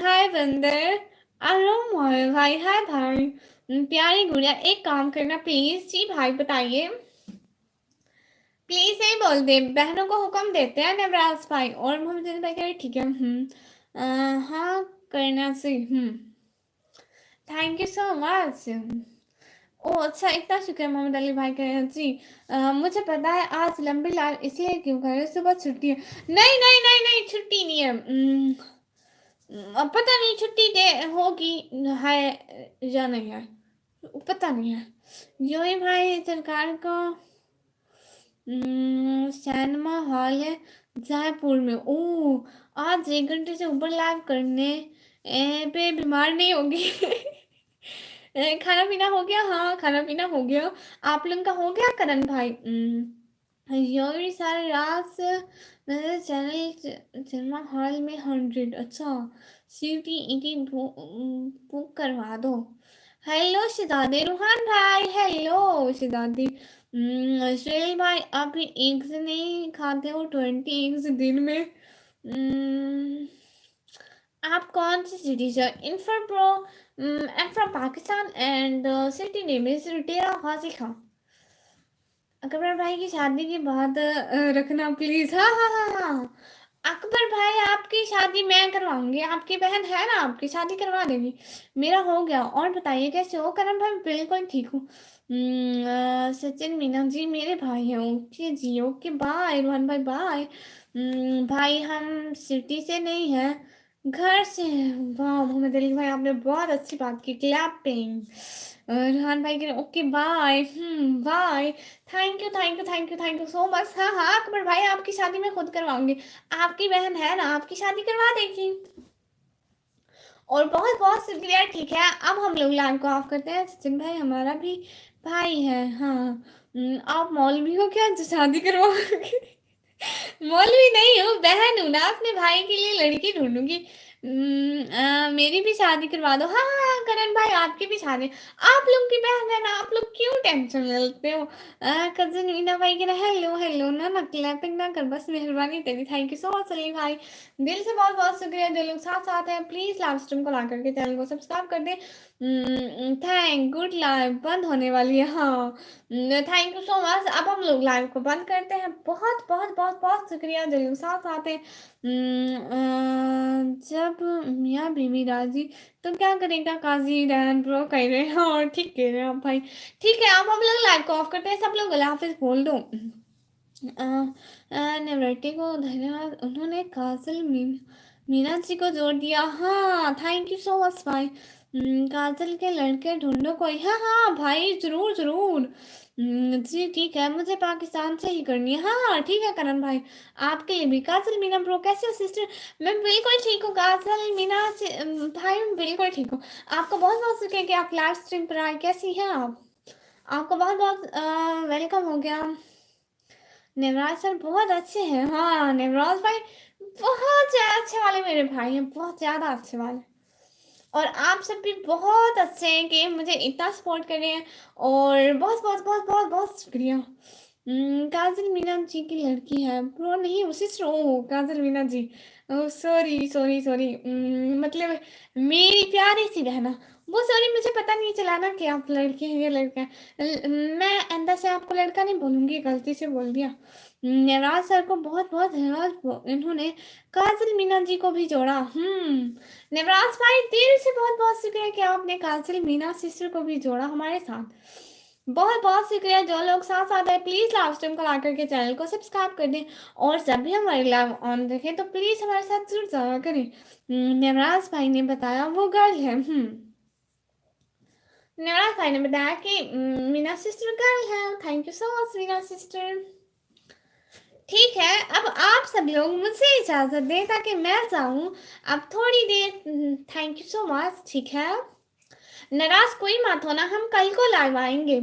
हाय बंदर। अरे मोए भाई, हाय भाई। प्यारी गुड़िया, एक काम करना प्लीज। जी भाई बताइए। प्लीज नहीं बोलते, बहनों को हुक्म देते हैं नवराज भाई। और मोहम्मद भाई कह रहे ठीक है। हाँ करना से। Thank you so much. ओह अच्छा, इतना शुक्रिया मोहम्मद अली भाई कह रहे हैं जी। मुझे पता है आज लंबी लाल इसलिए क्यों कर रहे, सुबह छुट्टी है। नहीं नहीं नहीं नहीं, छुट्टी नहीं है। अब पता नहीं छुट्टी दे होगी है या नहीं है। पता नहीं है। योही भाई सरकार का सिनेमा हॉल है जयपुर में। ओह, आज 1 घंटे से ऊपर लाइव करने पे बीमार नहीं होगी। खाना पीना हो गया? हाँ, खाना पीना हो गया। आप लोगों का हो गया करण भाई? योगी सारे रात से मेरे चैनल सिनेमा हॉल में 100। अच्छा, सीटी ईटी बुक करवा दो। हेलो शिदादी रूहान भाई, हेलो शिदादी। सुहेल भाई, आप भी एग्स नहीं खाते हो? 20 एग्स दिन में। आप कौन सी सिटी से? इन्फर प्रो, I am from Pakistan and city name is रुटेरा गाजी खान। अकबर भाई की शादी की बात रखना प्लीज। हाँ हाँ हाँ हाँ, अकबर भाई आपकी शादी मैं करवाऊंगी। आपकी बहन है ना, आपकी शादी करवा देगी। मेरा हो गया। और बताइए कैसे हो करण भाई? बिल्कुल ठीक हूँ। सचिन मीना जी मेरे भाई हैं। ओके जी, ओके बाय रोहन भाई, बाय। भाई हम सिटी से नहीं है, घर से हैं। वाह मोहम्मद अली भाई, आपने बहुत अच्छी बात की। क्लैपिंग। रोहन भाई के okay bye. Bye. Thank you thank you thank you thank you so much. हाँ हाँ अकबर भाई, आपकी शादी मैं खुद करवाऊंगी। आपकी बहन है ना, आपकी शादी करवा देगी। और बहुत बहुत शुक्रिया। ठीक है, अब हम लोग लाइव को ऑफ करते हैं। सचिन भाई हमारा भी भाई है। हाँ। आप मौलवी हो क्या जो शादी करवाओगे? मौलवी नहीं हूँ, बहन हूँ ना। अपने भाई के लिए लड़की ढूंढूंगी। मेरी भी शादी करवा दो। हाँ हाँ हाँ, करण भाई आपकी भी शादी। आप लोग की बहन है ना, आप लोग क्यों टेंशन लेते हो? कजन मीना भाई के ना हेलो हेलो ना ना क्लैपिंग ना कर, बस मेहरबानी तेरी। Thank you so much Salim भाई, दिल से बहुत बहुत शुक्रिया। जो लोग साथ साथ हैं प्लीज लाइव स्ट्रीम को ला करके चैनल को सब्सक्राइब कर दे। थैंक गुड, लाइव बंद होने वाली है। हाँ, थैंक यू सो मच। अब हम लोग लाइव को बंद करते हैं। बहुत बहुत बहुत बहुत शुक्रिया जो लोग साथ साथ हैं। जब मियाँ बीवी राजी तो क्या करेगा काजी रैन ब्रो कह रहे हैं। और ठीक कह रहे हैं आप भाई। ठीक है, अब हम लोग लाइव को ऑफ करते हैं। सब लोग अल्लाह हाफिज बोल दो। नेवरेटी को धन्यवाद, उन्होंने काजल मीना जी को जोड़ दिया। हाँ थैंक यू सो मच भाई। काजल के लड़के ढूंढो कोई। हाँ हाँ भाई, जरूर जरूर। जी ठीक है, मुझे पाकिस्तान से ही करनी है। हाँ हाँ ठीक है करण भाई, आपके लिए भी। काजल मीना ब्रो कैसे हो सिस्टर? मैं बिल्कुल ठीक हूँ काजल मीना भाई, मैं बिल्कुल ठीक हूँ। आपको बहुत बहुत शुक्रिया कि आप लाइव स्ट्रीम पर आए। कैसी हैं आप? आपको बहुत बहुत वेलकम हो गया। नेवराज सर बहुत अच्छे हैं। हाँ नेवराज भाई बहुत ज़्यादा अच्छे वाले मेरे भाई हैं, बहुत ज़्यादा अच्छे वाले। और आप सब भी बहुत अच्छे हैं कि मुझे इतना सपोर्ट कर रहे हैं। और बहुत बहुत बहुत बहुत बहुत शुक्रिया। काजल मीना जी की लड़की है ब्रो, नहीं उसी से ओ काजल Meena ji. Sorry sorry sorry, मतलब मेरी प्यारी सी बहना। वो सॉरी, मुझे पता नहीं चला ना कि आप लड़के हैं या लड़का है। मैं अंदर से आपको लड़का नहीं बोलूँगी, गलती से बोल दिया। नेवराज सर को बहुत बहुत धन्यवाद, इन्होंने काजल मीना जी को भी जोड़ा। नेवराज भाई दिल से बहुत बहुत शुक्रिया कि आपने काजल मीना सिस्टर को भी जोड़ा हमारे साथ। बहुत बहुत शुक्रिया। जो लोग साथ साथ है प्लीज लाइव स्ट्रीम को ला करके चैनल को सब्सक्राइब कर दें। और जब भी हमारे लाइव ऑन देखें तो प्लीज हमारे साथ जुड़ जाया करें। नेवराज भाई ने बताया वो गर्ल है। नेवराज भाई ने बताया कि मीना सिस्टर गर्ल है। Thank you so much Meena sister. ठीक है, अब आप सब लोग मुझे इजाज़त दें ताकि मैं जाऊं अब थोड़ी देर। Thank you so much. ठीक है, नाराज कोई मत होना, हम कल को लाइव आएंगे।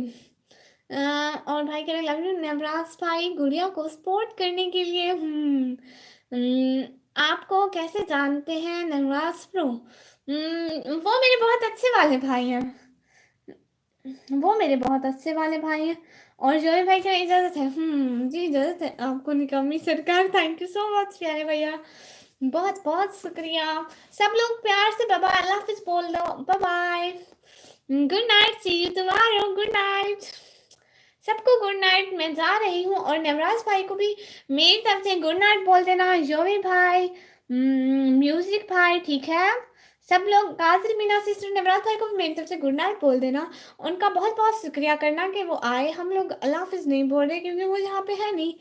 और भाई कह रहे लव यू नवराज भाई, गुड़िया को सपोर्ट करने के लिए। आपको कैसे जानते हैं नवराज प्रो? वो मेरे बहुत अच्छे वाले भाई हैं। वो मेरे बहुत अच्छे वाले भाई हैं। और जोए भाई का इजाज़त है? जी इजाज़त है। आपको निकम्मी सरकार। थैंक यू सो मच प्यारे भैया, बहुत बहुत शुक्रिया। सब लोग प्यार से बाय बाय, अल्लाह हाफिज बोल दो। Bye bye, good night, see you tomorrow, good night. सबको गुड नाइट। मैं जा रही हूँ। और नवराज भाई को भी मेरी तरफ से गुड नाइट बोल देना। जोवी भाई, म्यूजिक भाई, ठीक है। सब लोग गाज़री मीना सिस्टर नवरात भाई को भी मेरी तरफ से गुड नाइट बोल देना। उनका बहुत-बहुत शुक्रिया करना कि वो आए। हम लोग अल्लाह हाफ़िज़ नहीं बोल रहे क्योंकि वो यहाँ पे है नहीं।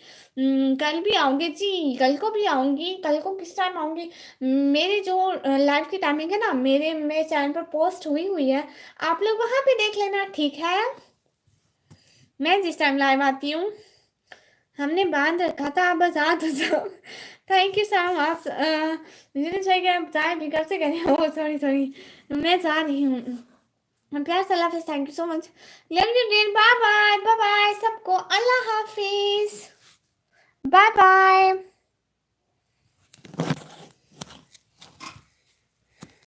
कल भी आऊँगी जी, कल को भी आऊँगी। कल को किस टाइम आऊँगी? मेरी जो लाइव की टाइमिंग है ना, मेरे चैनल पर पोस्ट हुई है। आप लोग वहाँ पे देख लेना, ठीक है? मैं जिस टाइम लाइव आती हूँ। हमने बाँध रखा था, आप बस आ तो जाओ। Thank you so much. मुझे नहीं चाहिए कि आप जाएँ भी, कब से कह रही हैं? ओह! Sorry, sorry. मैं जा रही हूँ। प्यार से अल्लाह हाफ़िज़, thank you so much. Love you dear, bye bye, bye bye सबको, अल्लाह हाफ़िज़। Bye bye.